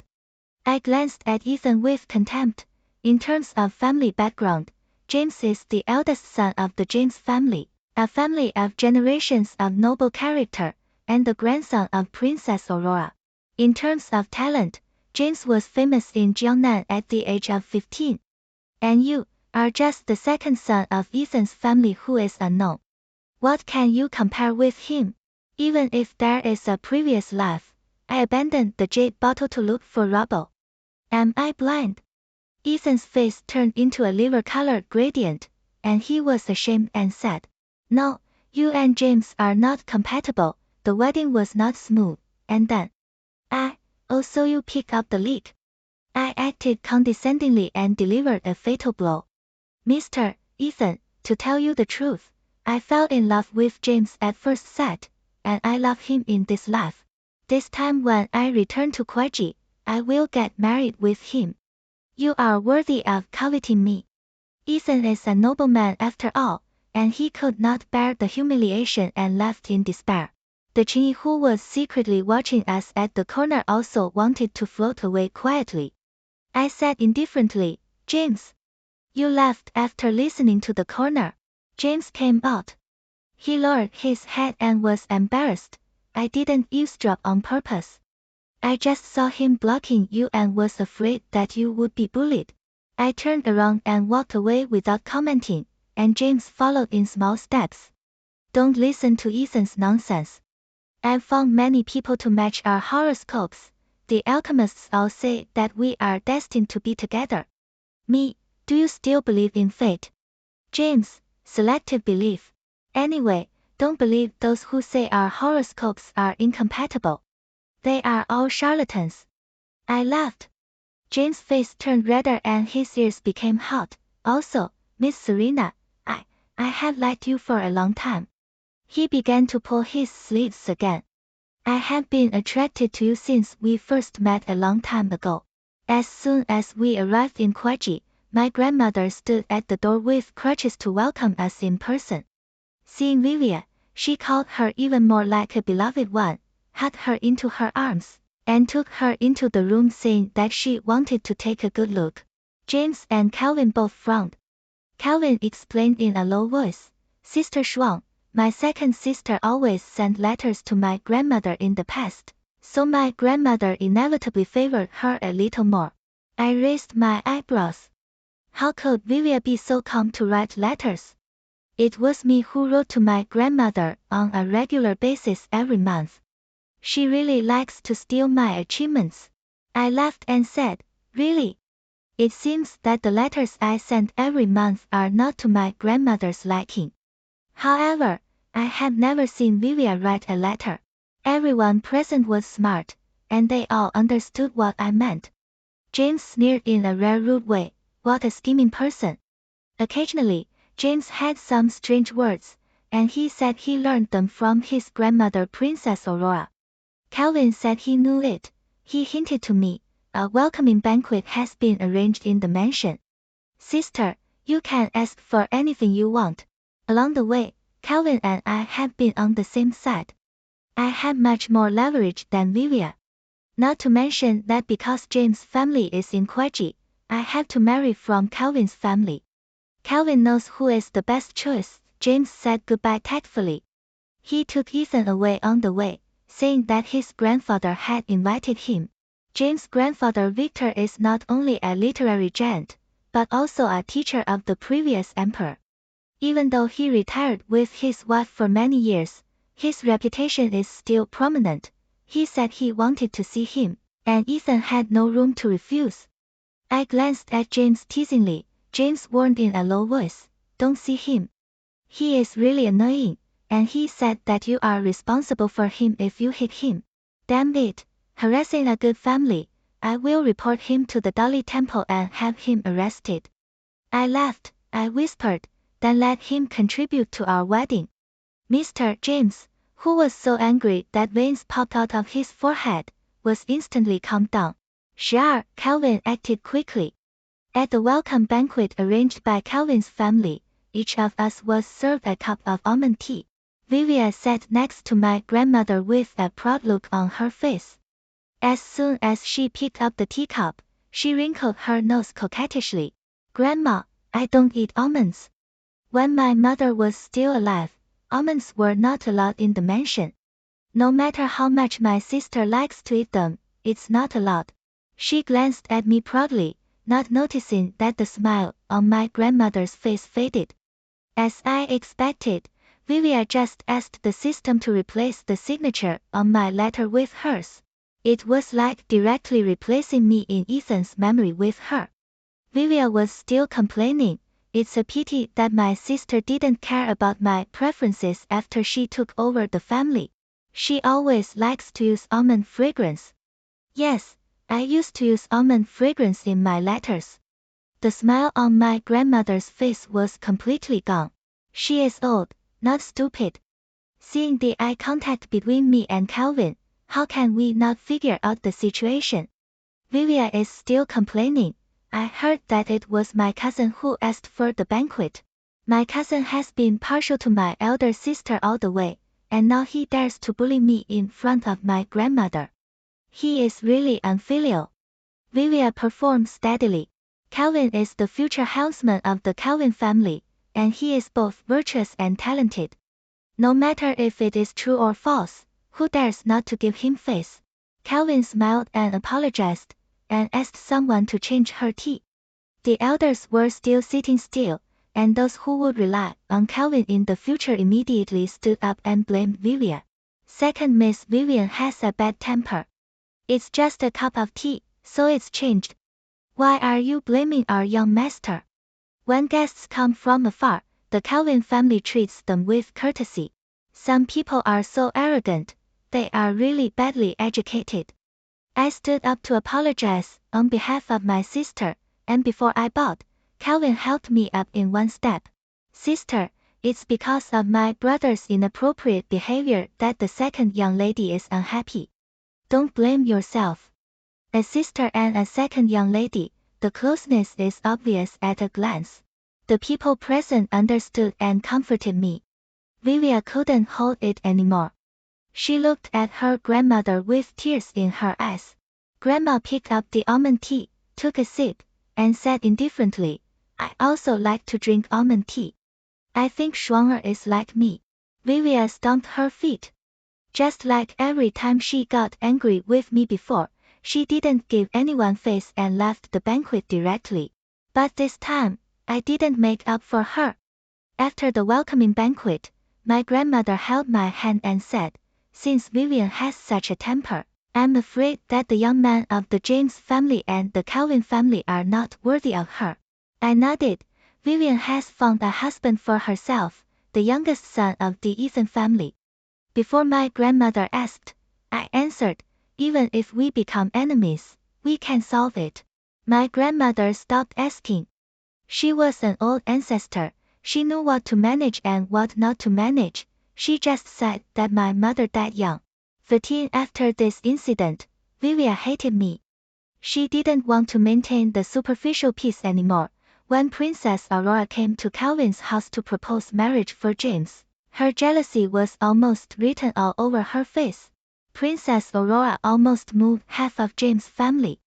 I glanced at Ethan with contempt. In terms of family background, James is the eldest son of the James family, a family of generations of noble character, and the grandson of Princess Aurora. In terms of talent, James was famous in Jiangnan at the age of 15. And you are just the second son of Ethan's family who is unknown. What can you compare with him? Even if there is a previous life, I abandoned the jade bottle to look for rubble. Am I blind? Ethan's face turned into a liver-colored gradient, and he was ashamed and said, No, you and James are not compatible, the wedding was not smooth, and then, oh so you pick up the leak. I acted condescendingly and delivered a fatal blow. Mr. Ethan, to tell you the truth, I fell in love with James at first sight, and I love him in this life. This time when I return to Kwaji, I will get married with him. You are worthy of coveting me. Ethan is a nobleman after all, and he could not bear the humiliation and left in despair. The Chinese who was secretly watching us at the corner also wanted to float away quietly. I said indifferently, James. You left after listening to the corner. James came out. He lowered his head and was embarrassed. I didn't eavesdrop on purpose. I just saw him blocking you and was afraid that you would be bullied. I turned around and walked away without commenting, and James followed in small steps. Don't listen to Ethan's nonsense. I've found many people to match our horoscopes. The alchemists all say that we are destined to be together. Me, do you still believe in fate? James, selective belief. Anyway, don't believe those who say our horoscopes are incompatible. They are all charlatans. I laughed. James' face turned redder and his ears became hot. Also, Miss Serena, I have liked you for a long time. He began to pull his sleeves again. I have been attracted to you since we first met a long time ago. As soon as we arrived in Kwaji, my grandmother stood at the door with crutches to welcome us in person. Seeing Vivian, she called her even more like a beloved one, hugged her into her arms, and took her into the room saying that she wanted to take a good look. James and Calvin both frowned. Calvin explained in a low voice, Sister Shuang, my second sister always sent letters to my grandmother in the past, so my grandmother inevitably favored her a little more. I raised my eyebrows. How could Vivian be so calm to write letters? It was me who wrote to my grandmother on a regular basis every month. She really likes to steal my achievements. I laughed and said, Really? It seems that the letters I send every month are not to my grandmother's liking. However, I had never seen Vivian write a letter. Everyone present was smart, and they all understood what I meant. James sneered in a rare rude way, what a scheming person. Occasionally, James had some strange words, and he said he learned them from his grandmother Princess Aurora. Calvin said he knew it. He hinted to me, a welcoming banquet has been arranged in the mansion. Sister, you can ask for anything you want. Along the way, Calvin and I have been on the same side. I had much more leverage than Vivian. Not to mention that because James' family is in Kwaji, I have to marry from Calvin's family. Calvin knows who is the best choice. James said goodbye tactfully. He took Ethan away on the way, saying that his grandfather had invited him. James' grandfather Victor is not only a literary giant, but also a teacher of the previous emperor. Even though he retired with his wife for many years, his reputation is still prominent. He said he wanted to see him, and Ethan had no room to refuse. I glanced at James teasingly. James warned in a low voice, "Don't see him. He is really annoying, and he said that you are responsible for him if you hit him. Damn it, harassing a good family. I will report him to the Dolly Temple and have him arrested." I laughed, I whispered, "Then let him contribute to our wedding." Mr. James, who was so angry that veins popped out of his forehead, was instantly calmed down. Sure, Calvin acted quickly. At the welcome banquet arranged by Calvin's family, each of us was served a cup of almond tea. Vivian sat next to my grandmother with a proud look on her face. As soon as she picked up the teacup, she wrinkled her nose coquettishly. "Grandma, I don't eat almonds." When my mother was still alive, almonds were not allowed in the mansion. No matter how much my sister likes to eat them, it's not allowed. She glanced at me proudly, not noticing that the smile on my grandmother's face faded. As I expected, Vivian just asked the system to replace the signature on my letter with hers. It was like directly replacing me in Ethan's memory with her. Vivian was still complaining. "It's a pity that my sister didn't care about my preferences after she took over the family. She always likes to use almond fragrance." Yes, I used to use almond fragrance in my letters. The smile on my grandmother's face was completely gone. She is old, not stupid. Seeing the eye contact between me and Calvin, how can we not figure out the situation? Vivian is still complaining. "I heard that it was my cousin who asked for the banquet. My cousin has been partial to my elder sister all the way, and now he dares to bully me in front of my grandmother. He is really unfilial." Vivian performed steadily. "Calvin is the future helmsman of the Calvin family, and he is both virtuous and talented. No matter if it is true or false, who dares not to give him face?" Calvin smiled and apologized, and asked someone to change her tea. The elders were still sitting still, and those who would rely on Calvin in the future immediately stood up and blamed Vivian. "Second, Miss Vivian has a bad temper. It's just a cup of tea, so it's changed. Why are you blaming our young master?" When guests come from afar, the Calvin family treats them with courtesy. Some people are so arrogant, they are really badly educated. I stood up to apologize on behalf of my sister, and before I bowed, Calvin helped me up in one step. "Sister, it's because of my brother's inappropriate behavior that the second young lady is unhappy. Don't blame yourself. A sister and a second young lady, the closeness is obvious at a glance." The people present understood and comforted me. Vivian couldn't hold it anymore. She looked at her grandmother with tears in her eyes. Grandma picked up the almond tea, took a sip, and said indifferently, "I also like to drink almond tea. I think Schwanger is like me." Vivian stomped her feet. Just like every time she got angry with me before, she didn't give anyone face and left the banquet directly. But this time, I didn't make up for her. After the welcoming banquet, my grandmother held my hand and said, "Since Vivian has such a temper, I'm afraid that the young men of the James family and the Calvin family are not worthy of her." I nodded. Vivian has found a husband for herself, the youngest son of the Ethan family. Before my grandmother asked, I answered, "Even if we become enemies, we can solve it." My grandmother stopped asking. She was an old ancestor. She knew what to manage and what not to manage. She just said that my mother died young. 13 after this incident, Vivian hated me. She didn't want to maintain the superficial peace anymore. When Princess Aurora came to Calvin's house to propose marriage for James, her jealousy was almost written all over her face. Princess Aurora almost moved half of James' family.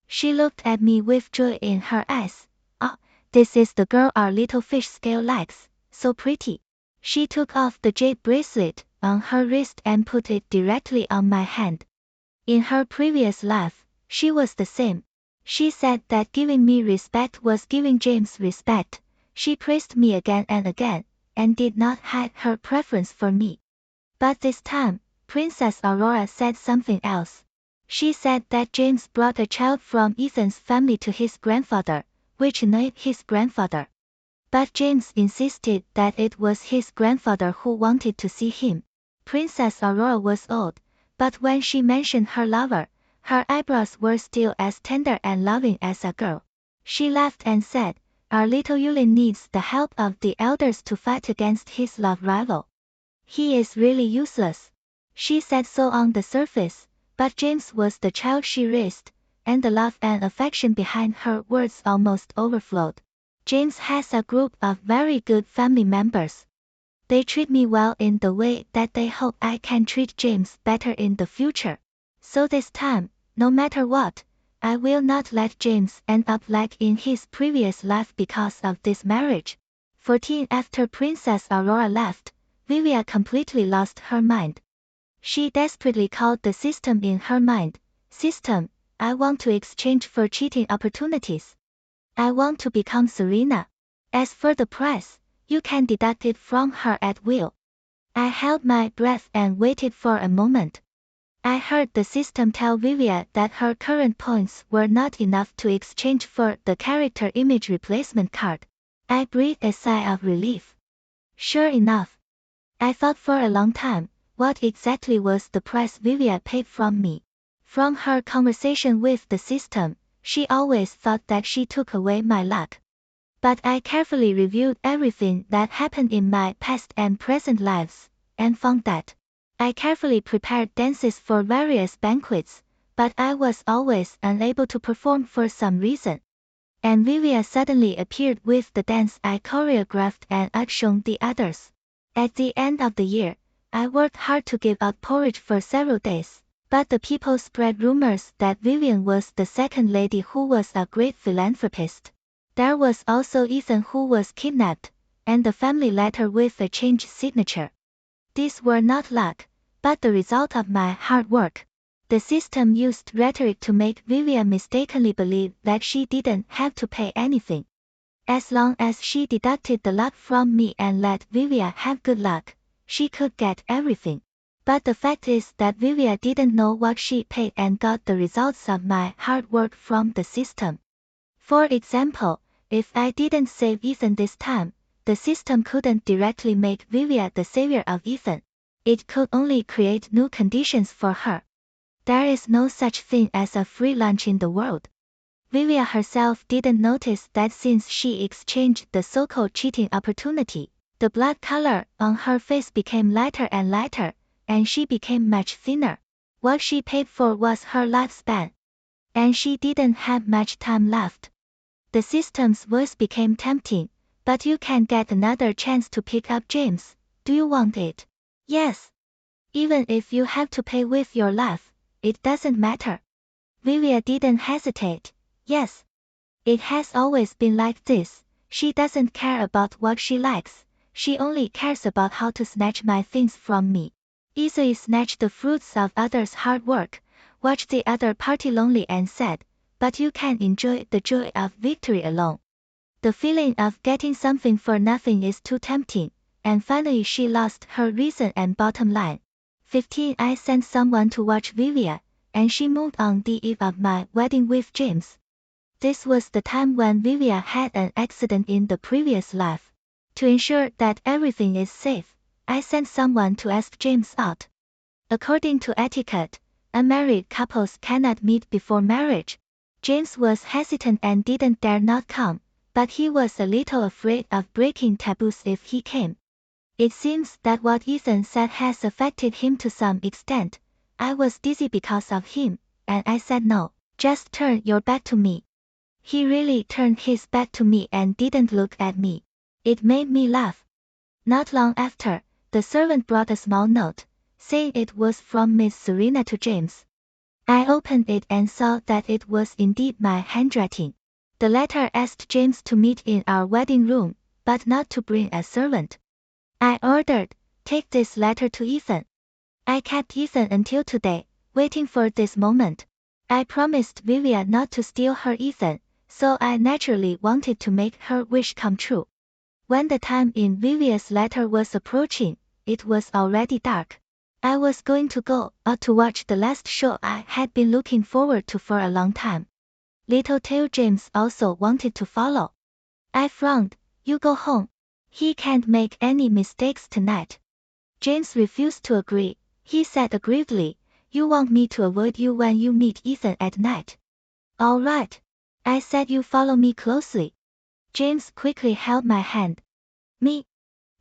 She looked at me with joy in her eyes. "Ah, this is the girl our little fish scale likes, so pretty." She took off the jade bracelet on her wrist and put it directly on my hand. In her previous life, She was the same. She said that giving me respect was giving James respect. She praised me again and again, and did not hide her preference for me. But this time, Princess Aurora said something else. She said that James brought a child from Ethan's family to his grandfather, which annoyed his grandfather. But James insisted that it was his grandfather who wanted to see him. Princess Aurora was old, but when she mentioned her lover, her eyebrows were still as tender and loving as a girl. She laughed and said, "Our little Yulin needs the help of the elders to fight against his love rival. He is really useless." She said so on the surface, but James was the child she raised, and the love and affection behind her words almost overflowed. James has a group of very good family members. They treat me well in the way that they hope I can treat James better in the future. So this time, no matter what, I will not let James end up like in his previous life because of this marriage. 14 After Princess Aurora left, Vivia completely lost her mind. She desperately called the system in her mind. System, I want to exchange for cheating opportunities. I want to become Serena. As for the price, you can deduct it from her at will. I held my breath and waited for a moment. I heard the system tell Vivia that her current points were not enough to exchange for the character image replacement card. I breathed a sigh of relief. Sure enough, I thought for a long time, what exactly was the price Vivia paid from me? From her conversation with the system, she always thought that she took away my luck. But I carefully reviewed everything that happened in my past and present lives, and found that I carefully prepared dances for various banquets, but I was always unable to perform for some reason. And Vivia suddenly appeared with the dance I choreographed and outshone the others. At the end of the year, I worked hard to give out porridge for several days, but the people spread rumors that Vivian was the second lady who was a great philanthropist. There was also Ethan who was kidnapped, and the family letter with a changed signature. These were not luck, but the result of my hard work. The system used rhetoric to make Vivia mistakenly believe that she didn't have to pay anything. As long as she deducted the luck from me and let Vivia have good luck, she could get everything. But the fact is that Vivia didn't know what she paid and got the results of my hard work from the system. For example, if I didn't save Ethan this time, the system couldn't directly make Vivia the savior of Ethan. It could only create new conditions for her. There is no such thing as a free lunch in the world. Vivia herself didn't notice that since she exchanged the so-called cheating opportunity, the blood color on her face became lighter and lighter, and she became much thinner. What she paid for was her lifespan. And she didn't have much time left. The system's voice became tempting, but you can get another chance to pick up James. Do you want it? Yes. Even if you have to pay with your life, it doesn't matter. Vivia didn't hesitate. Yes. It has always been like this. She doesn't care about what she likes. She only cares about how to snatch my things from me. Easily snatch the fruits of others' hard work, watch the other party lonely and sad, but you can enjoy the joy of victory alone. The feeling of getting something for nothing is too tempting, and finally she lost her reason and bottom line. 15 I sent someone to watch Vivia, and she moved on the eve of my wedding with James. This was the time when Vivia had an accident in the previous life. To ensure that everything is safe, I sent someone to ask James out. According to etiquette, unmarried couples cannot meet before marriage. James was hesitant and didn't dare not come, but he was a little afraid of breaking taboos if he came. It seems that what Ethan said has affected him to some extent. I was dizzy because of him, and I said no, just turn your back to me. He really turned his back to me and didn't look at me. It made me laugh. Not long after, the servant brought a small note, saying it was from Miss Serena to James. I opened it and saw that it was indeed my handwriting. The letter asked James to meet in our wedding room, but not to bring a servant. I ordered, take this letter to Ethan. I kept Ethan until today, waiting for this moment. I promised Vivian not to steal her Ethan, so I naturally wanted to make her wish come true. When the time in Vivia's letter was approaching, it was already dark. I was going to go out to watch the last show I had been looking forward to for a long time. Little Tail James also wanted to follow. I frowned. You go home. He can't make any mistakes tonight. James refused to agree. He said aggrievedly, you want me to avoid you when you meet Ethan at night. All right. I said you follow me closely. James quickly held my hand. Me?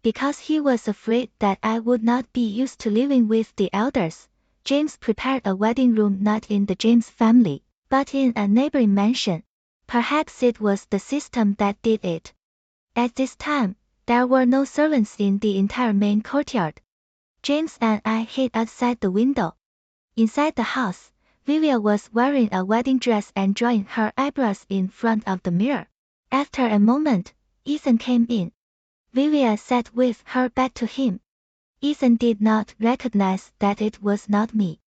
Because he was afraid that I would not be used to living with the elders, James prepared a wedding room not in the James family, but in a neighboring mansion. Perhaps it was the system that did it. At this time, there were no servants in the entire main courtyard. James and I hid outside the window. Inside the house, Vivian was wearing a wedding dress and drawing her eyebrows in front of the mirror. After a moment, Ethan came in. Vivian sat with her back to him. Ethan did not recognize that it was not me.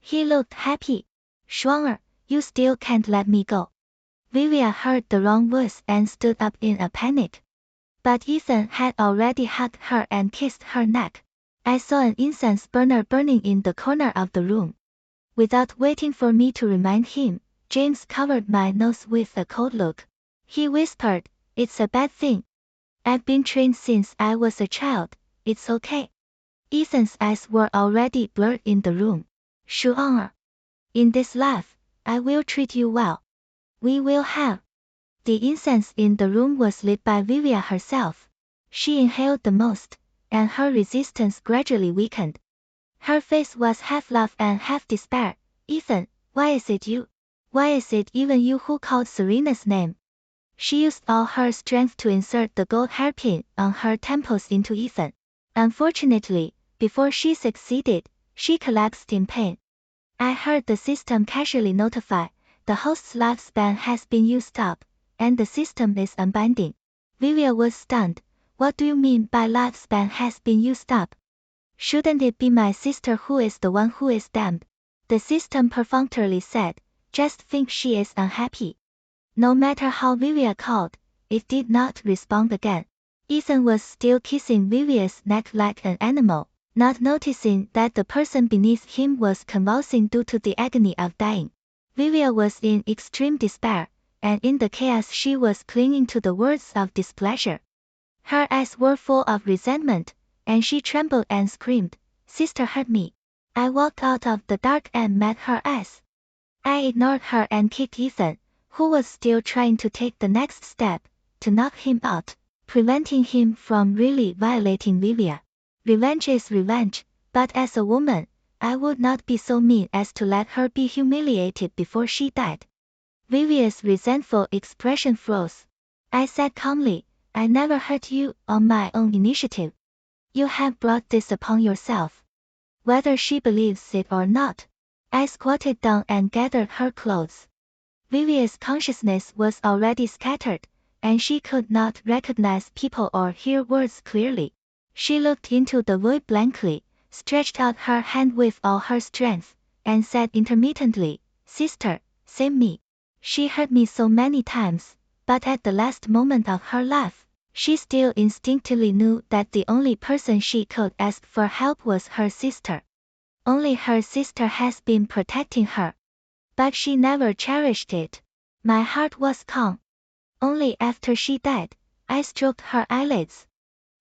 He looked happy. Schwanger, you still can't let me go. Vivian heard the wrong voice and stood up in a panic. But Ethan had already hugged her and kissed her neck. I saw an incense burner burning in the corner of the room. Without waiting for me to remind him, James covered my nose with a cold look. He whispered, it's a bad thing. I've been trained since I was a child, it's okay. Ethan's eyes were already blurred in the room. Sure. In this life, I will treat you well. We will have. The incense in the room was lit by Vivian herself. She inhaled the most, and her resistance gradually weakened. Her face was half love and half despair. Ethan, why is it you? Why is it even you who called Serena's name? She used all her strength to insert the gold hairpin on her temples into Ethan. Unfortunately, before she succeeded, she collapsed in pain. I heard the system casually notify, the host's lifespan has been used up, and the system is unbinding. Vivian was stunned. What do you mean by lifespan has been used up? Shouldn't it be my sister who is the one who is damned? The system perfunctorily said, just think she is unhappy. No matter how Vivian called, it did not respond again. Ethan was still kissing Vivian's neck like an animal, not noticing that the person beneath him was convulsing due to the agony of dying. Vivian was in extreme despair, and in the chaos she was clinging to the words of displeasure. Her eyes were full of resentment, and she trembled and screamed, Sister hurt me. I walked out of the dark and met her eyes. I ignored her and kicked Ethan, who was still trying to take the next step, to knock him out, preventing him from really violating Vivian. Revenge is revenge, but as a woman, I would not be so mean as to let her be humiliated before she died. Vivian's resentful expression froze. I said calmly, I never hurt you on my own initiative. You have brought this upon yourself. Whether she believes it or not. I squatted down and gathered her clothes. Vivian's consciousness was already scattered, and she could not recognize people or hear words clearly. She looked into the void blankly, stretched out her hand with all her strength, and said intermittently, Sister, save me. She hurt me so many times, but at the last moment of her life, she still instinctively knew that the only person she could ask for help was her sister. Only her sister has been protecting her. But she never cherished it. My heart was calm. Only after she died, I stroked her eyelids.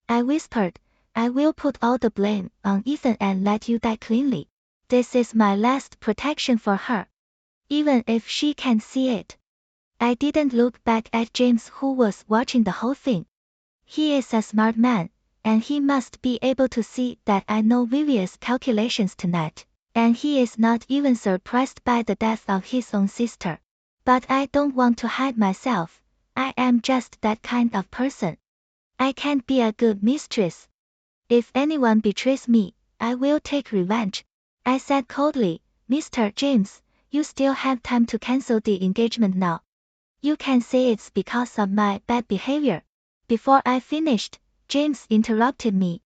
I whispered, I will put all the blame on Ethan and let you die cleanly. This is my last protection for her. Even if she can't see it. I didn't look back at James, who was watching the whole thing. He is a smart man, and he must be able to see that I know Vivian's calculations tonight. And he is not even surprised by the death of his own sister. But I don't want to hide myself. I am just that kind of person. I can't be a good mistress. If anyone betrays me, I will take revenge. I said coldly, Mr. James, you still have time to cancel the engagement now. You can say it's because of my bad behavior. Before I finished, James interrupted me.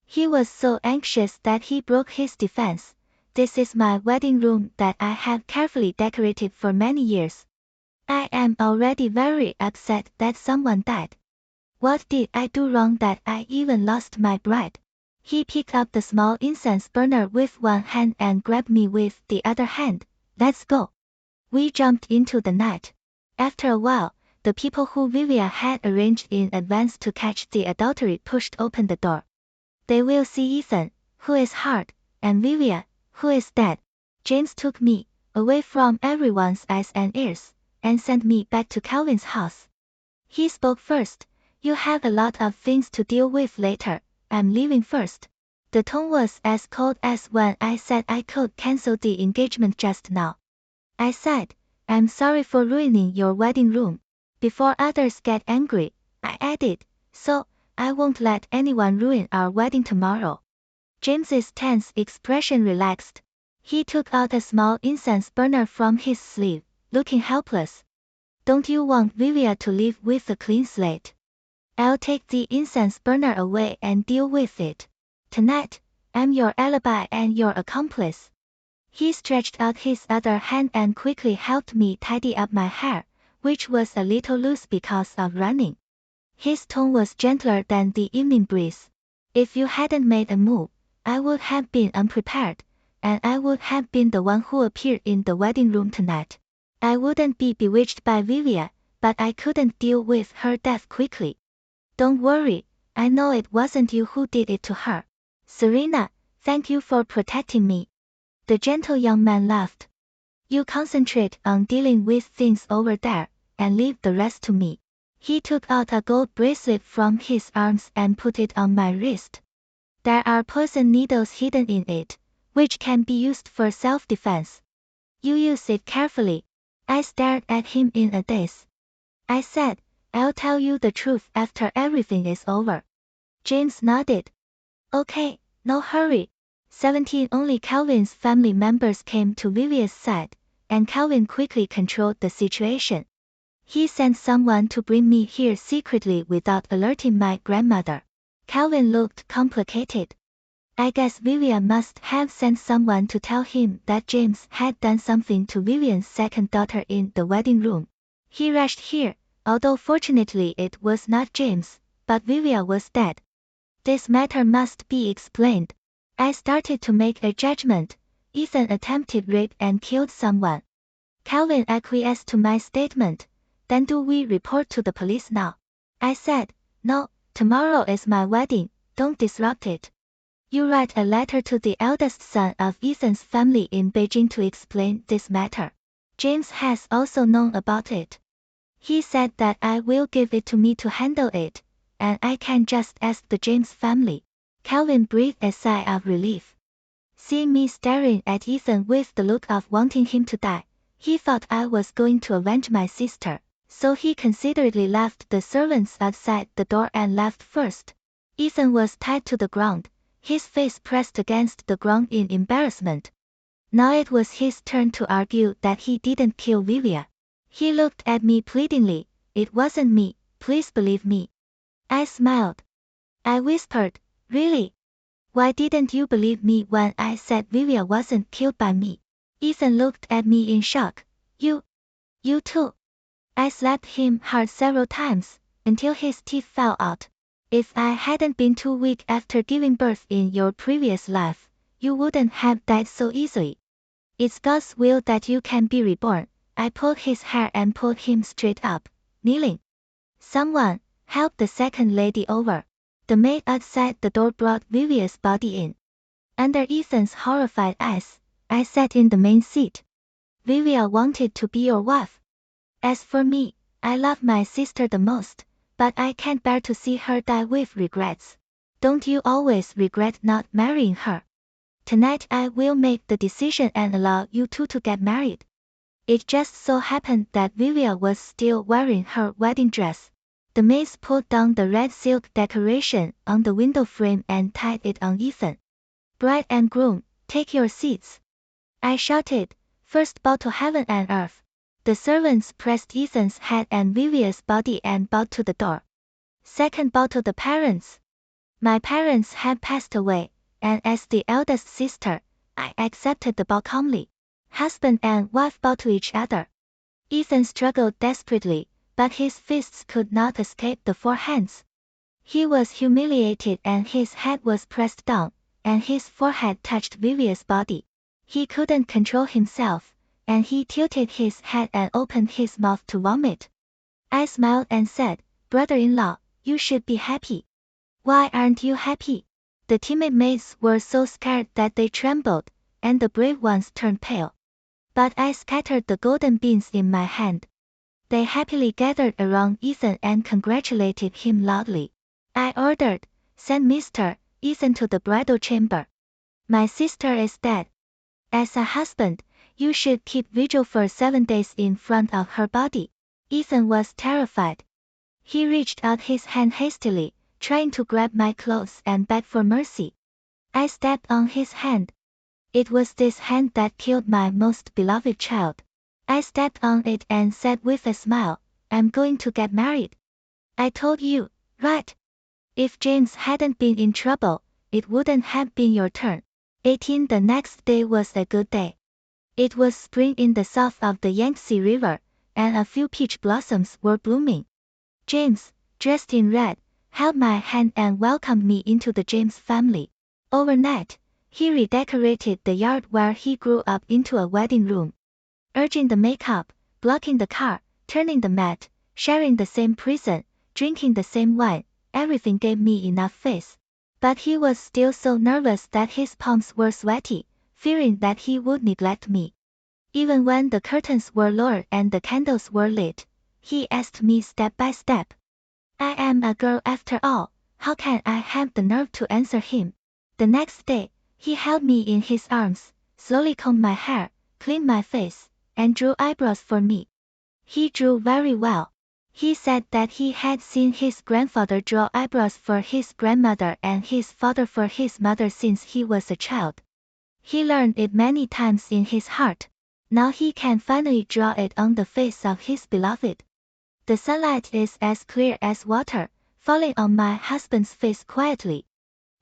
He was so anxious that he broke his defense. This is my wedding room that I have carefully decorated for many years. I am already very upset that someone died. What did I do wrong that I even lost my bride? He picked up the small incense burner with one hand and grabbed me with the other hand. Let's go. We jumped into the night. After a while, the people who Vivian had arranged in advance to catch the adultery pushed open the door. They will see Ethan, who is hard, and Vivian, who is dead. James took me, away from everyone's eyes and ears, and sent me back to Calvin's house. He spoke first. You have a lot of things to deal with later. I'm leaving first. The tone was as cold as when I said I could cancel the engagement just now. I said, I'm sorry for ruining your wedding room. Before others get angry, I added, so, I won't let anyone ruin our wedding tomorrow. James's tense expression relaxed. He took out a small incense burner from his sleeve, looking helpless. Don't you want Vivian to live with a clean slate? I'll take the incense burner away and deal with it. Tonight, I'm your alibi and your accomplice. He stretched out his other hand and quickly helped me tidy up my hair, which was a little loose because of running. His tone was gentler than the evening breeze. If you hadn't made a move, I would have been unprepared, and I would have been the one who appeared in the wedding room tonight. I wouldn't be bewitched by Vivian, but I couldn't deal with her death quickly. Don't worry, I know it wasn't you who did it to her. Serena, thank you for protecting me. The gentle young man laughed. You concentrate on dealing with things over there, and leave the rest to me. He took out a gold bracelet from his arms and put it on my wrist. There are poison needles hidden in it, which can be used for self-defense. You use it carefully. I stared at him in a daze. I said, I'll tell you the truth after everything is over. James nodded. Okay, no hurry. 17 Only Calvin's family members came to Vivian's side, and Calvin quickly controlled the situation. He sent someone to bring me here secretly without alerting my grandmother. Calvin looked complicated. I guess Vivian must have sent someone to tell him that James had done something to Vivian's second daughter in the wedding room. He rushed here, although fortunately it was not James, but Vivian was dead. This matter must be explained. I started to make a judgment. Ethan attempted rape and killed someone. Calvin acquiesced to my statement. Then do we report to the police now? I said, no, tomorrow is my wedding, don't disrupt it. You write a letter to the eldest son of Ethan's family in Beijing to explain this matter. James has also known about it. He said that I will give it to me to handle it, and I can just ask the James family. Calvin breathed a sigh of relief. Seeing me staring at Ethan with the look of wanting him to die, he thought I was going to avenge my sister, so he considerately left the servants outside the door and left first. Ethan was tied to the ground, his face pressed against the ground in embarrassment. Now it was his turn to argue that he didn't kill Vivian. He looked at me pleadingly. It wasn't me, please believe me. I smiled. I whispered, really? Why didn't you believe me when I said Vivian wasn't killed by me? Ethan looked at me in shock. You too. I slapped him hard several times, until his teeth fell out. If I hadn't been too weak after giving birth in your previous life, you wouldn't have died so easily. It's God's will that you can be reborn. I pulled his hair and pulled him straight up, kneeling. Someone, help the second lady over. The maid outside the door brought Vivian's body in. Under Ethan's horrified eyes, I sat in the main seat. Vivian wanted to be your wife. As for me, I love my sister the most, but I can't bear to see her die with regrets. Don't you always regret not marrying her? Tonight I will make the decision and allow you two to get married. It just so happened that Vivian was still wearing her wedding dress. The maids pulled down the red silk decoration on the window frame and tied it on Ethan. Bride and groom, take your seats. I shouted, first bow to heaven and earth. The servants pressed Ethan's head and Vivian's body and bowed to the door. Second bow to the parents. My parents had passed away, and as the eldest sister, I accepted the bow calmly. Husband and wife bowed to each other. Ethan struggled desperately, but his fists could not escape the four hands. He was humiliated and his head was pressed down, and his forehead touched Vivia's body. He couldn't control himself, and he tilted his head and opened his mouth to vomit. I smiled and said, "Brother-in-law, you should be happy." "Why aren't you happy?" The timid maids were so scared that they trembled, and the brave ones turned pale. But I scattered the golden beans in my hand. They happily gathered around Ethan and congratulated him loudly. I ordered, "Send Mr. Ethan to the bridal chamber. My sister is dead. As a husband, you should keep vigil for 7 days in front of her body." Ethan was terrified. He reached out his hand hastily, trying to grab my clothes and beg for mercy. I stepped on his hand. It was this hand that killed my most beloved child. I stepped on it and said with a smile, "I'm going to get married. I told you, right? If James hadn't been in trouble, it wouldn't have been your turn." 18. The next day was a good day. It was spring in the south of the Yangtze River, and a few peach blossoms were blooming. James, dressed in red, held my hand and welcomed me into the James family. Overnight, he redecorated the yard where he grew up into a wedding room. Urging the makeup, blocking the car, turning the mat, sharing the same prison, drinking the same wine, everything gave me enough face. But he was still so nervous that his palms were sweaty, fearing that he would neglect me. Even when the curtains were lowered and the candles were lit, he asked me step by step. I am a girl after all, how can I have the nerve to answer him? The next day, he held me in his arms, slowly combed my hair, cleaned my face, and drew eyebrows for me. He drew very well. He said that he had seen his grandfather draw eyebrows for his grandmother and his father for his mother since he was a child. He learned it many times in his heart. Now he can finally draw it on the face of his beloved. The sunlight is as clear as water, falling on my husband's face quietly.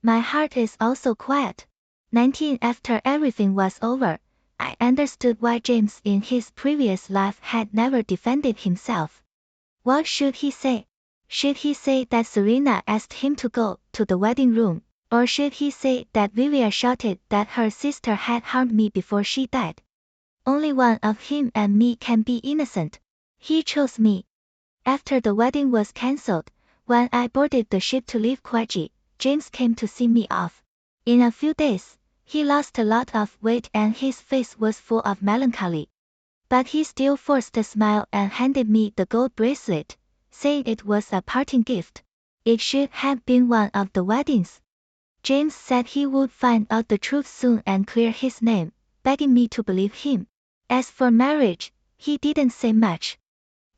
My heart is also quiet. 19. After everything was over, I understood why James in his previous life had never defended himself. What should he say? Should he say that Serena asked him to go to the wedding room, or should he say that Vivia shouted that her sister had harmed me before she died? Only one of him and me can be innocent. He chose me. After the wedding was cancelled, when I boarded the ship to leave Kwaji, James came to see me off. In a few days, he lost a lot of weight and his face was full of melancholy. But he still forced a smile and handed me the gold bracelet, saying it was a parting gift. It should have been one of the weddings. James said he would find out the truth soon and clear his name, begging me to believe him. As for marriage, he didn't say much.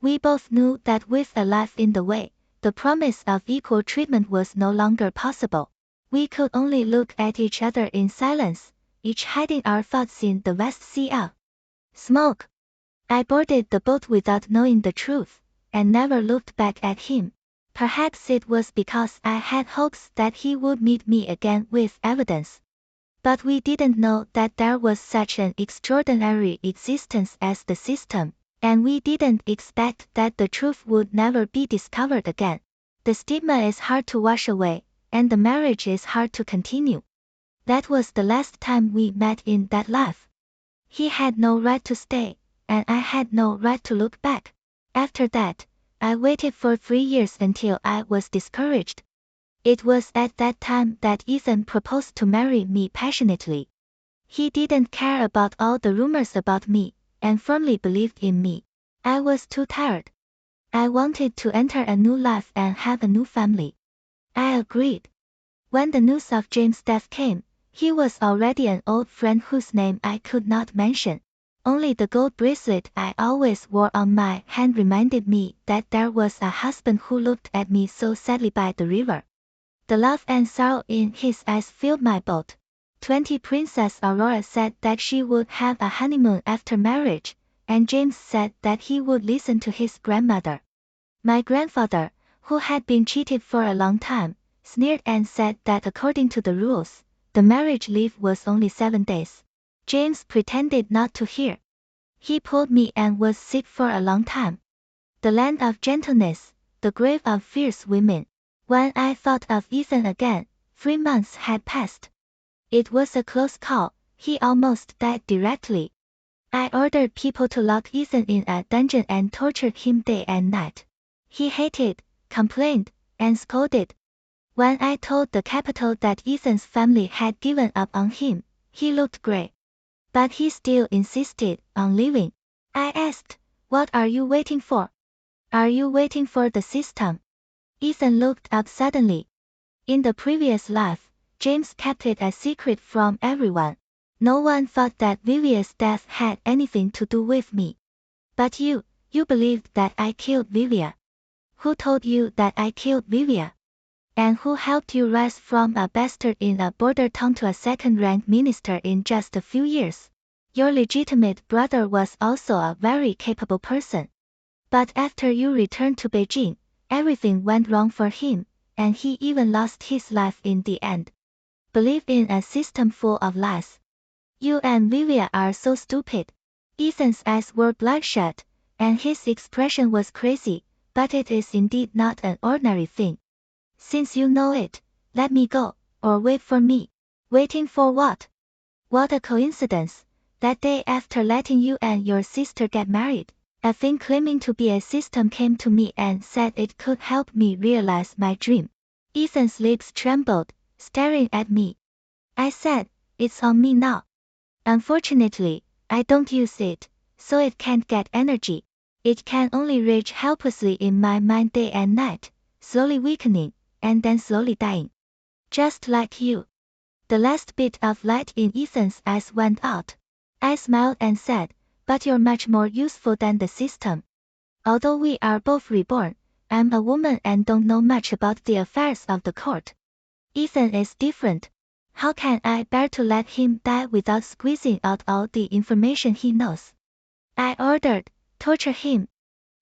We both knew that with a life in the way, the promise of equal treatment was no longer possible. We could only look at each other in silence, each hiding our thoughts in the vast sea of smoke. I boarded the boat without knowing the truth, and never looked back at him. Perhaps it was because I had hopes that he would meet me again with evidence. But we didn't know that there was such an extraordinary existence as the system, and we didn't expect that the truth would never be discovered again. The stigma is hard to wash away, and the marriage is hard to continue. That was the last time we met in that life. He had no right to stay, and I had no right to look back. After that, I waited for 3 years until I was discouraged. It was at that time that Ethan proposed to marry me passionately. He didn't care about all the rumors about me, and firmly believed in me. I was too tired. I wanted to enter a new life and have a new family. I agreed. When the news of James' death came, he was already an old friend whose name I could not mention. Only the gold bracelet I always wore on my hand reminded me that there was a husband who looked at me so sadly by the river. The love and sorrow in his eyes filled my boat. 20. Princess Aurora said that she would have a honeymoon after marriage, and James said that he would listen to his grandmother. My grandfather, who had been cheated for a long time, sneered and said that according to the rules, The marriage leave was only 7 days. James pretended not to hear. He pulled me and was sick for a long time. The land of gentleness, the grave of fierce women. When I thought of Ethan again, 3 months had passed. It was a close call, he almost died directly. I ordered people to lock Ethan in a dungeon and tortured him day and night. He hated, complained, and scolded. When I told the capital that Ethan's family had given up on him, he looked gray. But he still insisted on leaving. I asked, "What are you waiting for? Are you waiting for the system?" Ethan looked up suddenly. In the previous life, James kept it a secret from everyone. No one thought that Vivia's death had anything to do with me. But you believed that I killed Vivia. Who told you that I killed Vivia? And who helped you rise from a bastard in a border town to a second-rank minister in just a few years? Your legitimate brother was also a very capable person. But after you returned to Beijing, everything went wrong for him, and he even lost his life in the end. Believe in a system full of lies. You and Vivia are so stupid. Ethan's eyes were bloodshot, and his expression was crazy, but it is indeed not an ordinary thing. Since you know it, let me go, or wait for me. Waiting for what? What a coincidence. That day after letting you and your sister get married, a thing claiming to be a system came to me and said it could help me realize my dream. Ethan's lips trembled, staring at me. I said, "It's on me now. Unfortunately, I don't use it, so it can't get energy. It can only rage helplessly in my mind day and night, slowly weakening, and then slowly dying. Just like you." The last bit of light in Ethan's eyes went out. I smiled and said, "But you're much more useful than the system. Although we are both reborn, I'm a woman and don't know much about the affairs of the court. Ethan is different. How can I bear to let him die without squeezing out all the information he knows?" I ordered, "Torture him.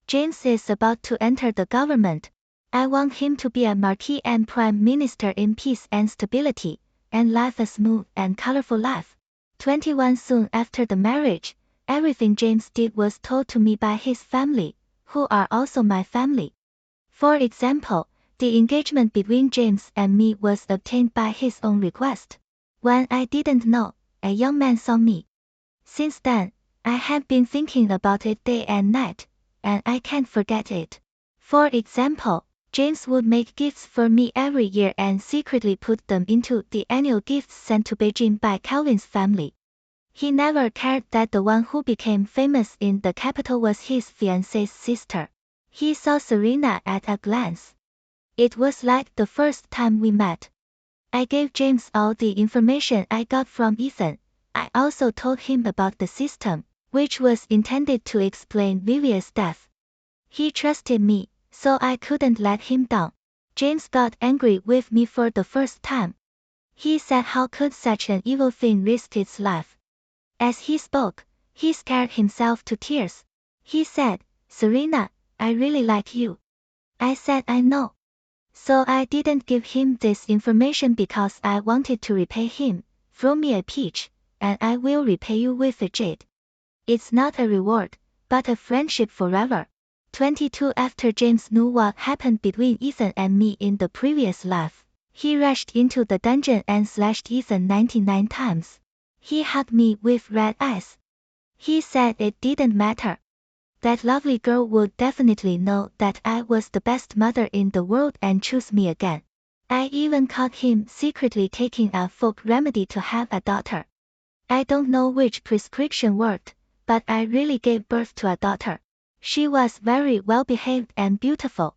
James is about to enter the government. I want him to be a marquis and prime minister in peace and stability, and live a smooth and colorful life." 21 Soon after the marriage, everything James did was told to me by his family, who are also my family. For example, the engagement between James and me was obtained by his own request. When I didn't know, a young man saw me. Since then, I have been thinking about it day and night, and I can't forget it. For example, James would make gifts for me every year and secretly put them into the annual gifts sent to Beijing by Calvin's family. He never cared that the one who became famous in the capital was his fiancée's sister. He saw Serena at a glance. It was like the first time we met. I gave James all the information I got from Ethan. I also told him about the system, which was intended to explain Vivia's death. He trusted me, so I couldn't let him down. James got angry with me for the first time. He said how could such an evil thing risk its life? As he spoke, he scared himself to tears. He said, "Serena, I really like you." I said I know. So I didn't give him this information because I wanted to repay him. Throw me a peach, and I will repay you with a jade. It's not a reward, but a friendship forever. 22 After James knew what happened between Ethan and me in the previous life, he rushed into the dungeon and slashed Ethan 99 times. He hugged me with red eyes. He said it didn't matter. That lovely girl would definitely know that I was the best mother in the world and choose me again. I even caught him secretly taking a folk remedy to have a daughter. I don't know which prescription worked, but I really gave birth to a daughter. She was very well behaved and beautiful.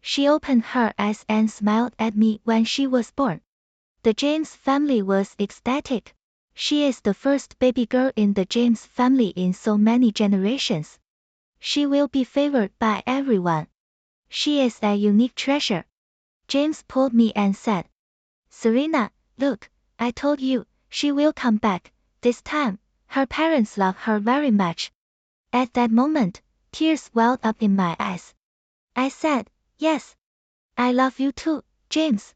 She opened her eyes and smiled at me when she was born. The James family was ecstatic. She is the first baby girl in the James family in so many generations. She will be favored by everyone. She is a unique treasure. James pulled me and said, "Serena, look, I told you, she will come back. This time, her parents love her very much." At that moment, tears welled up in my eyes. I said, "Yes. I love you too, James."